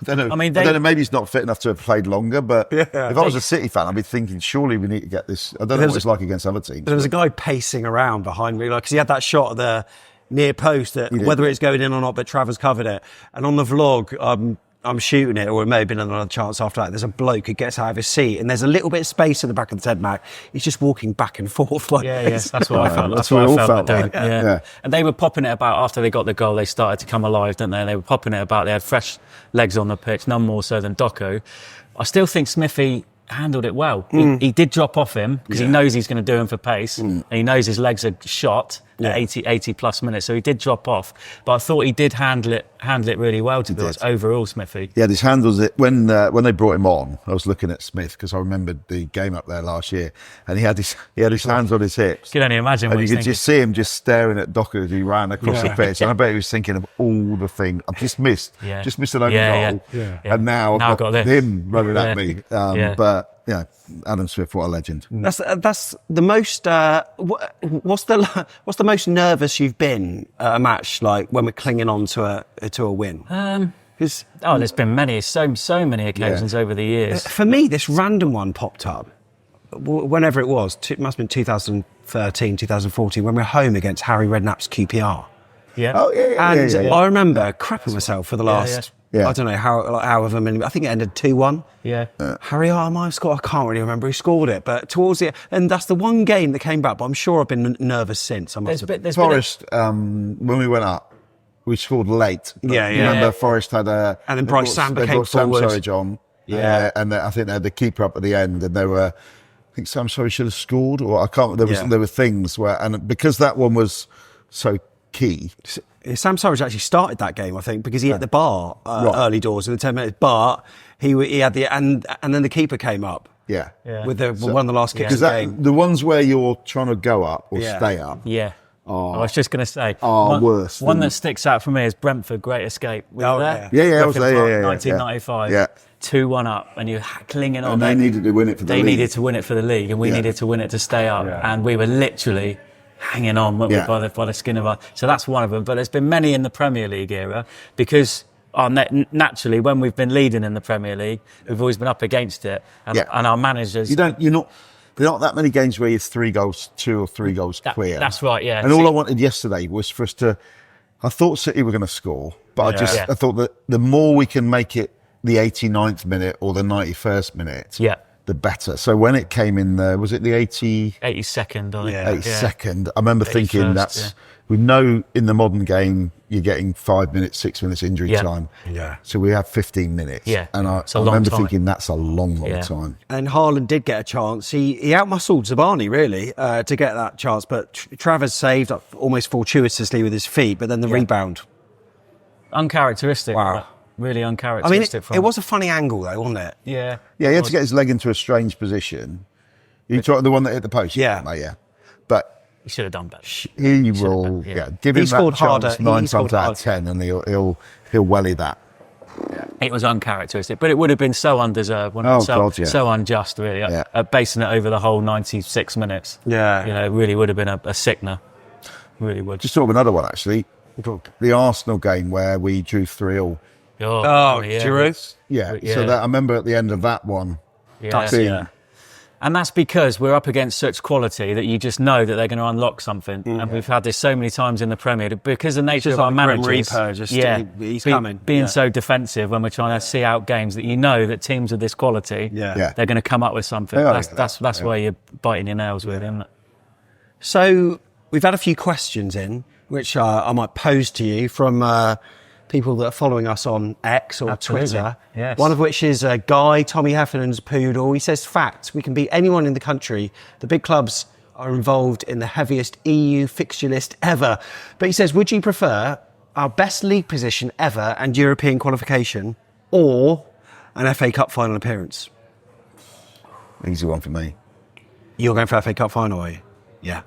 don't know. I don't know. Maybe he's not fit enough to have played longer. But if I was a City fan, I'd be thinking, surely we need to get this. I don't know what it's like against other teams. There was a guy pacing around behind me, because he had that shot of the near post that whether it's going in or not, but Travers covered it. And on the vlog, I'm shooting it, or it may have been another chance after that. There's a bloke who gets out of his seat, and there's a little bit of space in the back of the tent, Mac. He's just walking back and forth. That's what I felt. That's what I felt. Like. And they were popping it about after they got the goal. They started to come alive, didn't they? They were popping it about. They had fresh legs on the pitch, none more so than Doku. I still think Smithy handled it well. He did drop off him because he knows he's going to do him for pace, and he knows his legs are shot at 80 plus minutes. So he did drop off, but I thought he did handle it really well, to be honest, overall, Smithy. Yeah, his handles it when they brought him on. I was looking at Smith because I remembered the game up there last year, and he had his hands on his hips. You can only imagine. And what you could just see him just staring at Docker as he ran across the pitch. And I bet he was thinking of all the things I've just missed an open goal, and now I've got him running at me. But yeah, Adam Smith, what a legend. That's the most. What's the most nervous you've been at a match, like when we're clinging on to a win? There's been many, so many occasions over the years. For me, this random one popped up whenever it was. It must have been 2013, 2014, when we were home against Harry Redknapp's QPR. Yeah. Oh yeah. And I remember crapping myself for the last. Yeah. I don't know however many. I think it ended 2-1. Yeah. Harry I might have scored. I can't really remember who scored it, but towards the and that's the one game that came back. But I'm sure I've been nervous since. Forest, when we went up, we scored late. Remember, Forest had a and then Bryce Samba came forward. Sam Surridge on. Yeah, and I think they had the keeper up at the end, and they were. I think Sam Surridge should have scored, or I can't. There were things where, and because that one was so key. Sam Surridge actually started that game, I think, because he hit the bar early doors in the 10 minutes. But he had and then the keeper came up. Yeah. With one of the last kicks of the game. The ones where you're trying to go up or stay up. Yeah. I was just going to say. Worse. One that sticks out for me is Brentford Great Escape. I was there. 1995. Yeah. 2-1 up, and you're clinging on. And they needed to win it for the league. They needed to win it for the league, and we needed to win it to stay up. Yeah. And we were literally hanging on by the skin of our. So that's one of them. But there's been many in the Premier League era because naturally, when we've been leading in the Premier League, we've always been up against it, and our managers. There aren't that many games where you're 2 or 3 goals clear. That's right. Yeah. And all I wanted yesterday was for us to. I thought City were going to score, but I thought that the more we can make it the 89th minute or the 91st minute. The better. So when it came in there, was it the 82nd? I think. 82nd. I remember thinking we know in the modern game you're getting 5 minutes, 6 minutes injury time. Yeah. So we have 15 minutes. Yeah. And I remember thinking that's a long time. And Haaland did get a chance. He outmuscled Zabani really to get that chance, but Travers saved almost fortuitously with his feet, but then the rebound. Uncharacteristic. Wow. Really uncharacteristic. It was a funny angle though, wasn't it? Yeah. Yeah, he had to get his leg into a strange position. You tried the one that hit the post? Yeah. But he should have done better. He will, give him that chance 9 times out of 10 and he'll welly that. Yeah. It was uncharacteristic, but it would have been so undeserved, so unjust, really, basing it over the whole 96 minutes. Yeah. It really would have been a sickener. Really would. Just thought of another one, actually. The Arsenal game where we drew 3-3. Giroud? Yeah. So I remember at the end of that one. And that's because we're up against such quality that you just know that they're going to unlock something. And we've had this so many times in the Premier League because the nature of our managers. He's coming. Being so defensive when we're trying to see out games that you know that teams of this quality, they're going to come up with something. That's where you're biting your nails with, isn't it? So we've had a few questions in, which I might pose to you from people that are following us on X or Twitter. Yes. One of which is Guy, Tommy Heffernan's poodle. He says, fact, we can beat anyone in the country. The big clubs are involved in the heaviest EU fixture list ever. But he says, would you prefer our best league position ever and European qualification or an FA Cup final appearance? Easy one for me. You're going for FA Cup final, are you? Yeah.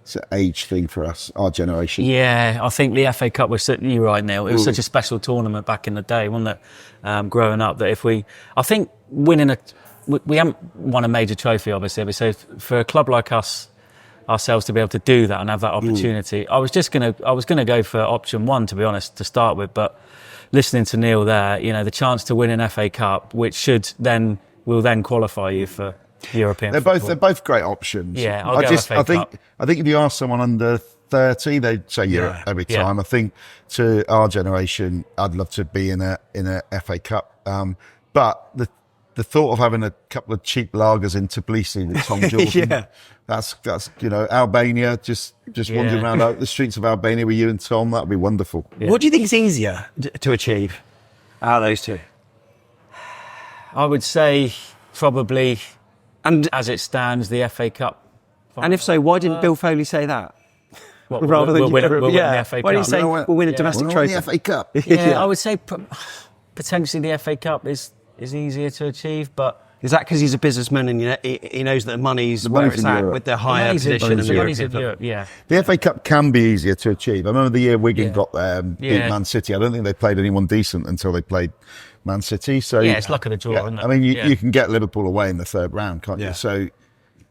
It's an age thing for us, our generation. Yeah, I think the FA Cup was, you're right, Neil, it was such a special tournament back in the day, wasn't it? Growing up, that I think winning we haven't won a major trophy, obviously, so for a club like ourselves to be able to do that and have that opportunity, I was gonna go for option 1, to be honest, to start with, but listening to Neil there, the chance to win an FA Cup, which will then qualify you for European football. They're both great options. Yeah, I think if you ask someone under 30, they'd say Europe every time. I think to our generation, I'd love to be in a FA Cup. But the thought of having a couple of cheap lagers in Tbilisi with Tom Jordan, that's Albania, just wandering around the streets of Albania with you and Tom, that'd be wonderful. What do you think is easier to achieve out of those two? I would say probably, And as it stands, the FA Cup. and if so, why didn't Bill Foley say that? What, Rather than we'll win yeah. the FA Why didn't Cup. he say we'll win a domestic We're on trophy? the FA Cup. Yeah, I would say potentially the FA Cup is easier to achieve, but Is that because he's a businessman and he knows that money's where money's it's in at Europe. with the higher money's in- position in the money's European in Europe, yeah. The FA Cup can be easier to achieve. I remember the year Wigan Yeah. got there, beat Yeah. Man City. I don't think they played anyone decent until they played Man City. So Yeah, it's luck of the draw, isn't it? I mean, Yeah. you can get Liverpool away in the third round, can't Yeah. you?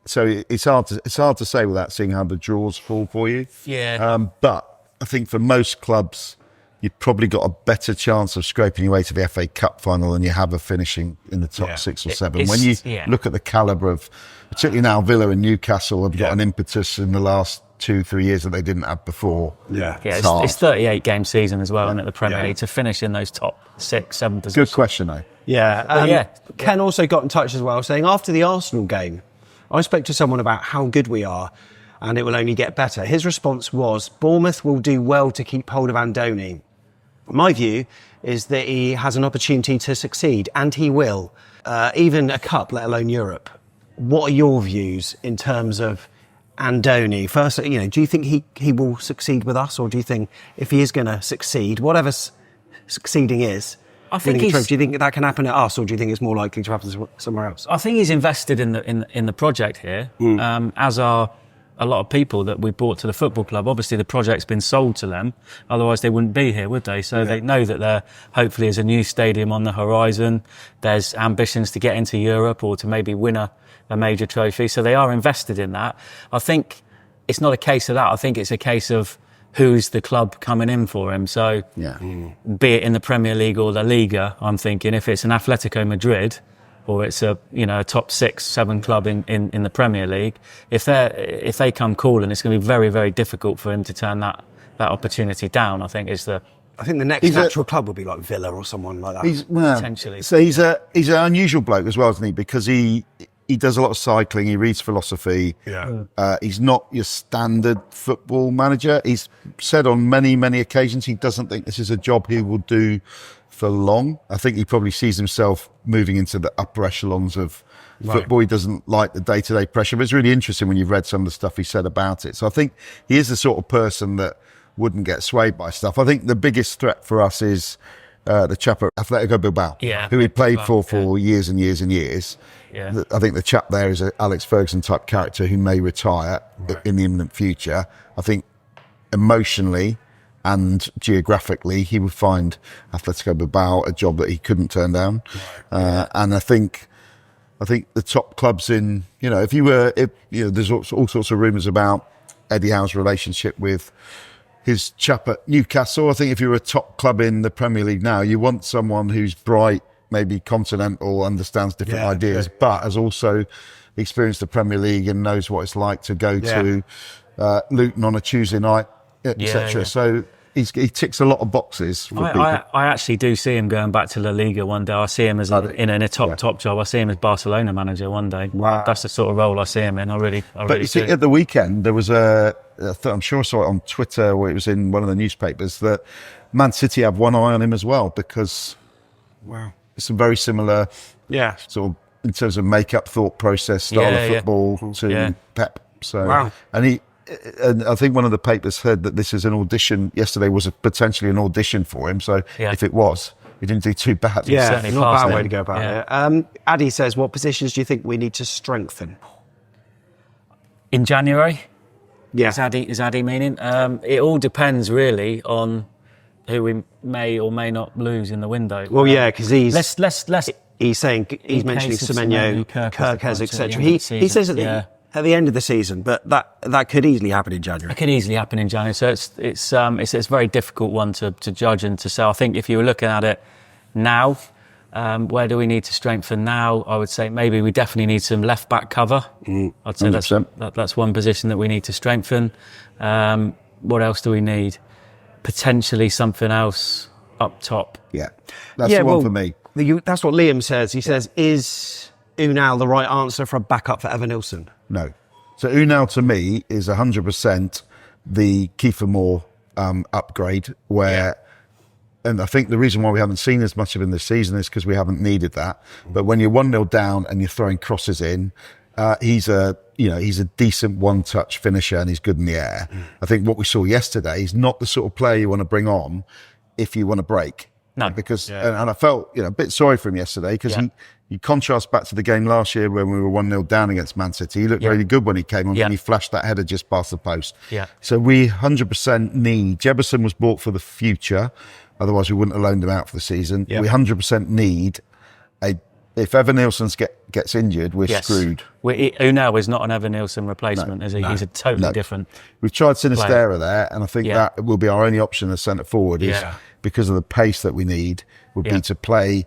So it's hard to say without seeing how the draws fall for you. Yeah. But I think for most clubs, you've probably got a better chance of scraping your way to the FA Cup final than you have of finishing in the top 6 or 7. It's- When you yeah. look at the calibre of, particularly now Villa and Newcastle have got an impetus in the last 2-3 years that they didn't have before. Yeah. Yeah, hard. it's 38 game season as well, isn't it, the Premier Yeah. League, to finish in those top 6, 7 positions. Good question, though. Yeah. yeah. Ken also got in touch as well, saying after the Arsenal game, I spoke to someone about how good we are and it will only get better. His response was, Bournemouth will do well to keep hold of Andoni. My view is that he has an opportunity to succeed, and he will, even a cup, let alone Europe. What are your views in terms of Andoni? First, do you think he will succeed with us, or do you think if he is going to succeed, whatever succeeding is, I think winning a he's- trophy, do you think that can happen at us, or do you think it's more likely to happen somewhere else? I think he's invested in the project here, as are a lot of people that we brought to the football club. Obviously, the project's been sold to them, otherwise they wouldn't be here, would they? So they know that there hopefully is a new stadium on the horizon. There's ambitions to get into Europe or to maybe win a major trophy. So they are invested in that. I think it's not a case of that. I think it's a case of who's the club coming in for him. So be it in the Premier League or La Liga, I'm thinking if it's an Atletico Madrid, or it's a top 6, 7 club in the Premier League, if they come calling, it's going to be very, very difficult for him to turn that opportunity down. I think I think the next natural club would be like Villa or someone like that. Potentially. So he's an unusual bloke as well, isn't he? Because he does a lot of cycling. He reads philosophy. Yeah. He's not your standard football manager. He's said on many, many occasions he doesn't think this is a job he will do for long. I think he probably sees himself moving into the upper echelons of football. He doesn't like the day-to-day pressure, but it's really interesting when you've read some of the stuff he said about it. So I think he is the sort of person that wouldn't get swayed by stuff. I think the biggest threat for us is the chap at Atletico Bilbao, who he played for years and years and years. Yeah. I think the chap there is an Alex Ferguson type character who may retire in the imminent future. I think emotionally and geographically, he would find Atletico Bilbao a job that he couldn't turn down. And I think the top clubs in, there's all sorts of rumours about Eddie Howe's relationship with his chap at Newcastle. I think if you're a top club in the Premier League now, you want someone who's bright, maybe continental, understands different ideas, but has also experienced the Premier League and knows what it's like to go to Luton on a Tuesday night, etc. So he ticks a lot of boxes for people. I actually do see him going back to La Liga one day. I see him as in a top job. I see him as Barcelona manager one day. Wow. That's the sort of role I see him in. I really But you see, do. at the weekend, there was I'm sure I saw it on Twitter, or it was in one of the newspapers, that Man City have one eye on him as well, because it's a very similar sort of, in terms of make-up, thought process, style of football to Pep. So, and I think one of the papers said that this is an audition. Yesterday was potentially an audition for him. So if it was, he didn't do too bad. certainly not a passed bad it. way to go about it. Addy says, what positions do you think we need to strengthen? In January, Yeah. is Addy meaning? It all depends really on who we may or may not lose in the window. Well, yeah, because he's Let's he's saying he's in mentioning case of Semenyo, Semenyo, Kirkes, Kirkes, etc. at the end He of the season. says at the end of the season, but that could easily happen in January. It could easily happen in January, so it's a very difficult one to judge and to say. I think if you were looking at it now, where do we need to strengthen now? I would say maybe we definitely need some left back cover. I'd say 100%. that's one position that we need to strengthen. What else do we need? Potentially something else up top. Yeah, that's the one for me. That's what Liam says. He says, is Unal the right answer for a backup for Evanilson? No. So Unal to me is 100% the Kiefer Moore upgrade, where and I think the reason why we haven't seen as much of him this season is because we haven't needed that. But when you're 1-0 down and you're throwing crosses in, he's a decent one-touch finisher and he's good in the air. I think what we saw yesterday is not the sort of player you want to bring on if you want to break. No, because and I felt a bit sorry for him yesterday because he contrasts back to the game last year when we were 1-0 down against Man City. He looked really good when he came on and he flashed that header just past the post. Yeah. So we 100% need. Jefferson was bought for the future, otherwise we wouldn't have loaned him out for the season. Yeah. We 100% need if Evanilson gets injured, we're screwed. Unai is not an Evanilson replacement, is he? No. He's a totally different. We've tried Sinistera there, and I think that will be our only option as centre forward. Is because of the pace that we need would be to play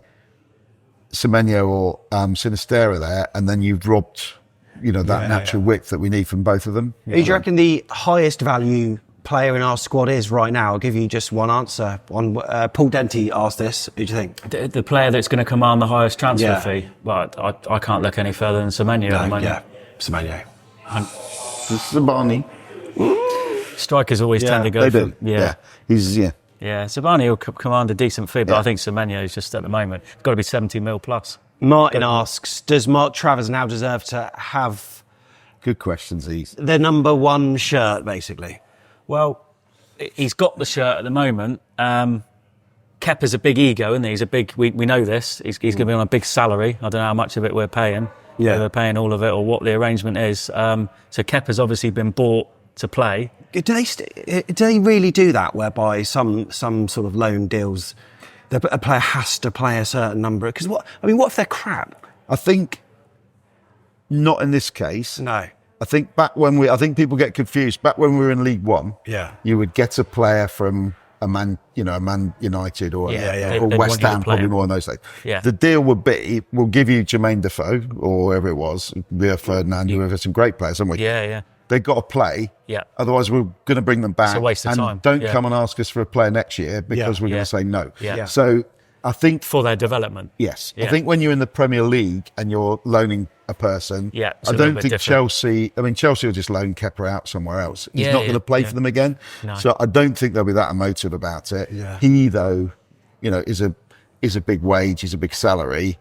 Semenyo or Sinistera there, and then you've robbed, that natural width that we need from both of them. Who do you reckon the highest value player in our squad is right now? I'll give you just one answer. Paul Denty asked this. Who do you think? The player that's going to command the highest transfer fee? Well, I can't look any further than Semenyo at the moment. Yeah, Semenyo. Zabani. Strikers always tend to go for... Yeah, Zabani will command a decent fee, but I think Semenyo is just at the moment, it's got to be 70 mil plus. Martin asks, does Mark Travers now deserve to have... Good questions, these. The number one shirt, basically? Well, he's got the shirt at the moment. Kepa's a big ego, isn't he? He's a big... We know this. He's going to be on a big salary. I don't know how much of it we're paying. Yeah. Whether we're paying all of it or what the arrangement is. So Kepa's obviously been bought to play. Do they really do that, whereby some sort of loan deals, a player has to play a certain number? Because what if they're crap? I think not in this case. No. I think I think people get confused. Back when we were in League One, you would get a player from a Man United or West Ham, probably more in those days. Yeah. The deal would be, we'll give you Jermaine Defoe or whoever it was, Rio Ferdinand, whoever, some great players, haven't we? Yeah. They've got to play. Yeah. Otherwise, we're going to bring them back. It's a waste of time. Don't come and ask us for a player next year because we're going to say no. Yeah. So I think for their development. Yes. Yeah. I think when you're in the Premier League and you're loaning a person, I don't think Chelsea will just loan Kepa out somewhere else. He's not going to play for them again. No. So I don't think they'll be that emotive about it. Yeah. He, though, is a big wage, he's a big salary.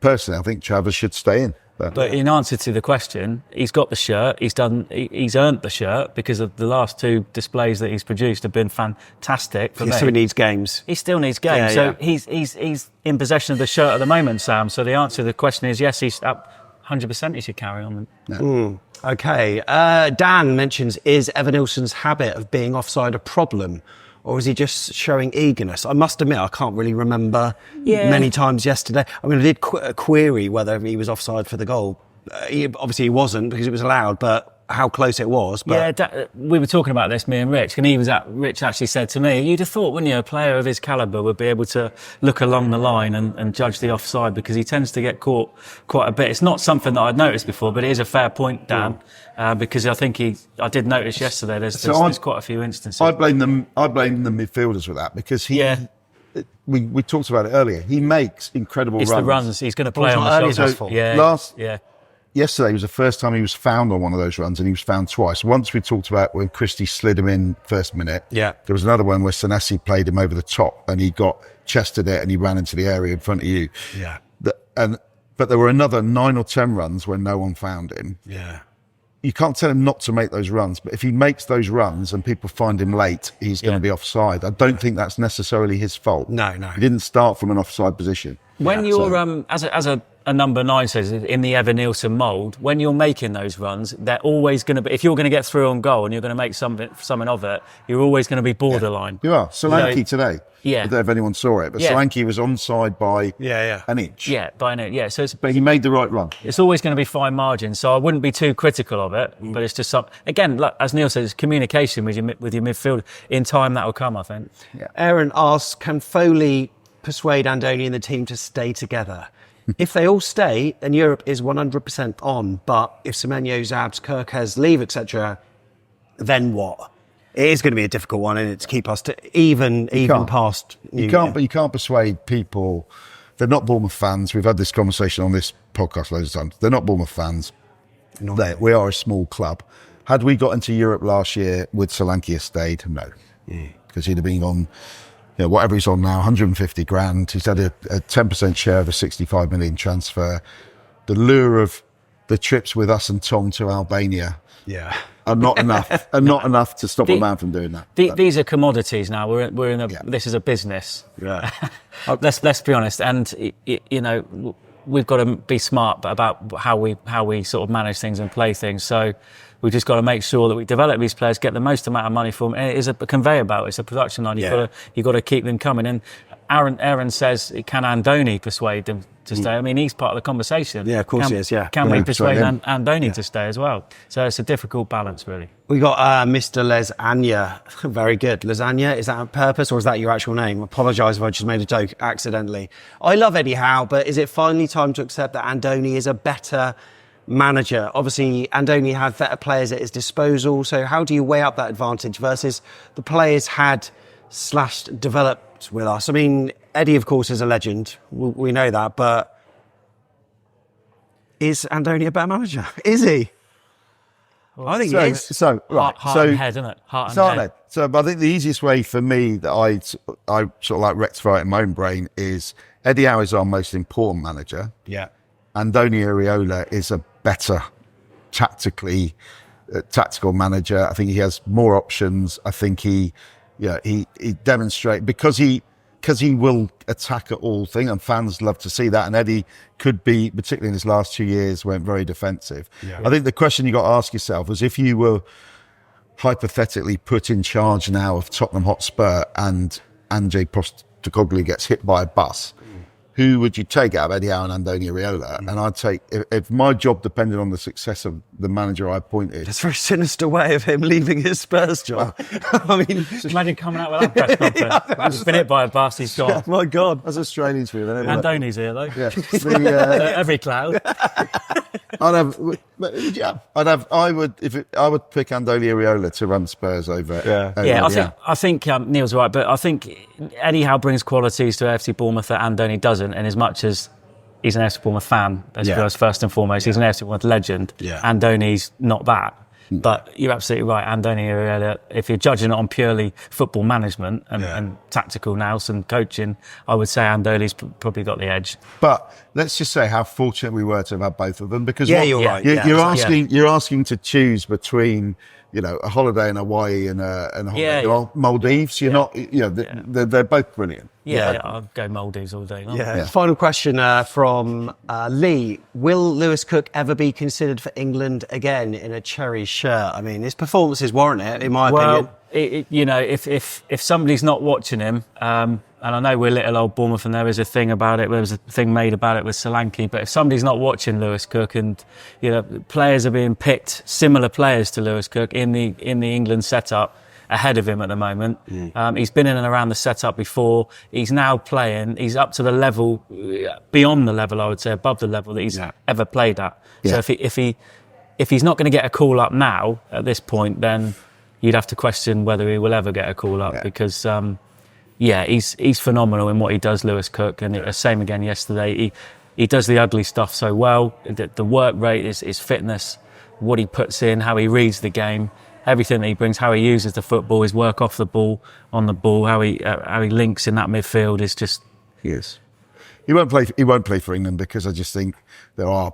Personally, I think Travers should stay in. But in answer to the question, he's got the shirt. He's earned the shirt because of the last two displays that he's produced have been fantastic for me. He still needs games. He still needs games. He's in possession of the shirt at the moment, Sam. So the answer to the question is yes, he's up 100%. He should carry on. Okay. Dan mentions, is Evanilson's habit of being offside a problem? Or is he just showing eagerness? I must admit, I can't really remember many times yesterday. I mean, I did query whether he was offside for the goal. Obviously, he wasn't because it was allowed, but how close it was. But we were talking about this, me and Rich, and Rich actually said to me, you'd have thought, wouldn't you, a player of his calibre would be able to look along the line and judge the offside because he tends to get caught quite a bit. It's not something that I'd noticed before, but it is a fair point, Dan, because I think I did notice yesterday there's quite a few instances. I blame the midfielders for that because we talked about it earlier. He makes incredible runs. It's the runs. He's going to play on the shot. Yesterday was the first time he was found on one of those runs, and he was found twice. Once we talked about when Christie slid him in first minute. Yeah. There was another one where Senesi played him over the top, and he got chested it, and he ran into the area in front of you. Yeah. But there were another 9 or 10 runs when no one found him. Yeah. You can't tell him not to make those runs, but if he makes those runs and people find him late, he's going to be offside. I don't think that's necessarily his fault. No. He didn't start from an offside position. When you're as a number 9 says, in the Evanilson mould, when you're making those runs, they're always going to be, if you're going to get through on goal and you're going to make something of it, you're always going to be borderline. You are. Solanke today. I don't know if anyone saw it, but Solanke was onside by an inch. Yeah, by an inch. Yeah, but he made the right run. It's always going to be fine margin, so I wouldn't be too critical of it. But it's just again, like, as Neil says, it's communication with your midfield. In time, that will come, I think. Yeah. Aaron asks, can Foley persuade Andoni and the team to stay together? If they all stay, then Europe is 100% on. But if Semenyo, Zabs, Kirkes leave, etc., then what? It is going to be a difficult one, and to keep us to even past. You can't persuade people. They're not Bournemouth fans. We've had this conversation on this podcast loads of times. They're not Bournemouth fans. We are a small club. Had we got into Europe last year, would Solanke have stayed? No, because he'd have been on whatever he's on now, 150 grand. He's had a 10% share of a 65 million transfer. The lure of the trips with us and Tom to Albania are not enough to stop a man from doing that. These are commodities now. We're in a this is a business. Yeah. Let's be honest, and we've got to be smart about how we sort of manage things and play things. So we've just got to make sure that we develop these players, get the most amount of money for them. And it is a conveyor belt. It's a production line. You've got to keep them coming. And Aaron says, can Andoni persuade them to stay? I mean, he's part of the conversation. Yeah, of course he is, yeah. Can we persuade Andoni to stay as well? So it's a difficult balance, really. We got Mr. Lasagna. Very good. Lasagna, is that on purpose or is that your actual name? I apologise if I just made a joke accidentally. I love Eddie Howe, but is it finally time to accept that Andoni is a better manager? Obviously, Andoni had better players at his disposal. So how do you weigh up that advantage versus the players developed with us? I mean, Eddie, of course, is a legend. We know that, but is Andoni a better manager? Is he? Well, I think he is. Heart and head, isn't it? Heart and head. So I think the easiest way for me that I sort of like rectify it in my own brain is Eddie Howe is our most important manager. Yeah. Andoni Iraola is a better tactical manager. I think he has more options. I think he demonstrates because he will attack at all things, and fans love to see that. And Eddie could be, particularly in his last 2 years, went very defensive. Yeah. I think the question you got to ask yourself is if you were hypothetically put in charge now of Tottenham Hotspur and Ange Postecoglou gets hit by a bus, who would you take out of Eddie Howe and Andoni Iraola? And I'd take, if my job depended on the success of the manager I appointed. That's a very sinister way of him leaving his Spurs job. I mean, just imagine coming out with that press conference. I've just been hit by a bus, he's gone. Oh my God. That's Australians for you. Andoni's here though. Yeah. Every cloud. I would pick Andoni Iraola to run Spurs over. I think Neil's right, but I think Eddie Howe brings qualities to AFC Bournemouth that Andoni doesn't, in as much as he's an AFC Bournemouth fan, first and foremost. He's an AFC Bournemouth legend. Yeah. Andoni's not that. But you're absolutely right, Andoni Iraola, if you're judging it on purely football management and tactical nous and coaching, I would say Andoni's probably got the edge. But let's just say how fortunate we were to have had both of them, because you're right. You're asking to choose between a holiday in Hawaii and a holiday in Maldives. They're both brilliant. I'll go Maldives all day long. Final question from Lee. Will Lewis Cook ever be considered for England again in a Cherries shirt? I mean, his performances warrant it, in my opinion. If somebody's not watching him, and I know we're little old Bournemouth and there was a thing about it, there was a thing made about it with Solanke, but if somebody's not watching Lewis Cook and, players are being picked, similar players to Lewis Cook in the England setup ahead of him at the moment. He's been in and around the setup before. He's now playing. He's up to the level, beyond the level, I would say, above the level that he's ever played at. Yeah. So if he's not going to get a call up now at this point, then you'd have to question whether he will ever get a call up because, he's phenomenal in what he does, Lewis Cook, and the same again yesterday. He does the ugly stuff so well. The work rate, his fitness, what he puts in, how he reads the game, everything that he brings, how he uses the football, his work off the ball, on the ball, how he links in that midfield is just. He is. He won't play for England because I just think there are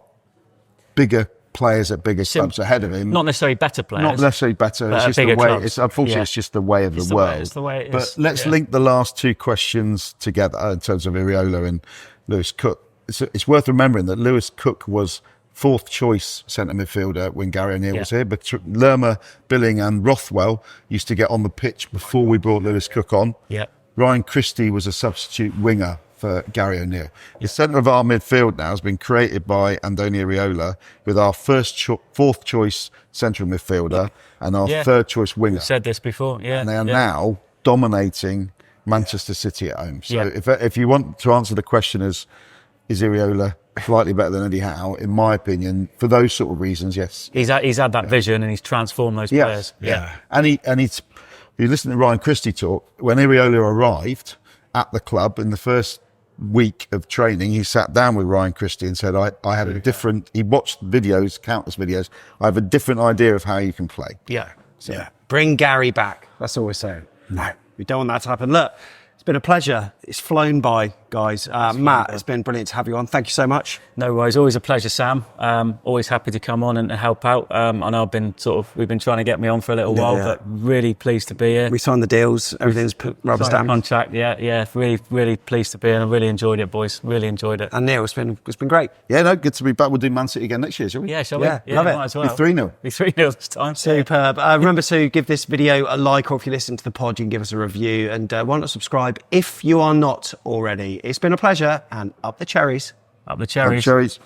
bigger players at bigger clubs ahead of him. Not necessarily better players. Not necessarily better. It's just the way. Unfortunately, it's just the way of the world. It's the way it is. But let's link the last two questions together in terms of Iraola and Lewis Cook. It's worth remembering that Lewis Cook was fourth choice centre midfielder when Gary O'Neill was here. But Lerma, Billing and Rothwell used to get on the pitch before we brought Lewis Cook on. Yeah. Ryan Christie was a substitute winger for Gary O'Neill. The centre of our midfield now has been created by Andoni Iraola with our fourth choice central midfielder and our third choice winger. We've said this before, And they are now dominating Manchester City at home. So if you want to answer the question as is Iraola slightly better than Eddie Howe, in my opinion, for those sort of reasons, yes. He's had that vision and he's transformed those players. Yeah. And if you listen to Ryan Christie talk, when Iraola arrived at the club in the first week of training, he sat down with Ryan Christie and said, I had a different, he watched videos, countless videos, I have a different idea of how you can play. Bring Gary back. That's all we're saying. No, we don't want that to happen. Look, it's been a pleasure. It's flown by, guys. Matt, it's been brilliant to have you on. Thank you so much. No worries, always a pleasure, Sam. Always happy to come on and help out. I know we've been trying to get me on for a little while, but really pleased to be here. We signed the deals, everything's rubber Signed stamped. the contract, yeah. Really pleased to be here, and I really enjoyed it, boys. Really enjoyed it. And Neil, it's been great. Yeah, no, good to be back. We'll do Man City again next year, shall we? Yeah, shall Yeah, we? love it. Might as well. Be 3-0. Be 3-0 this time. Superb. Remember to give this video a like, or if you listen to the pod, you can give us a review. And why not subscribe if you are not already. It's been a pleasure, and up the cherries. Up the cherries. Cherries.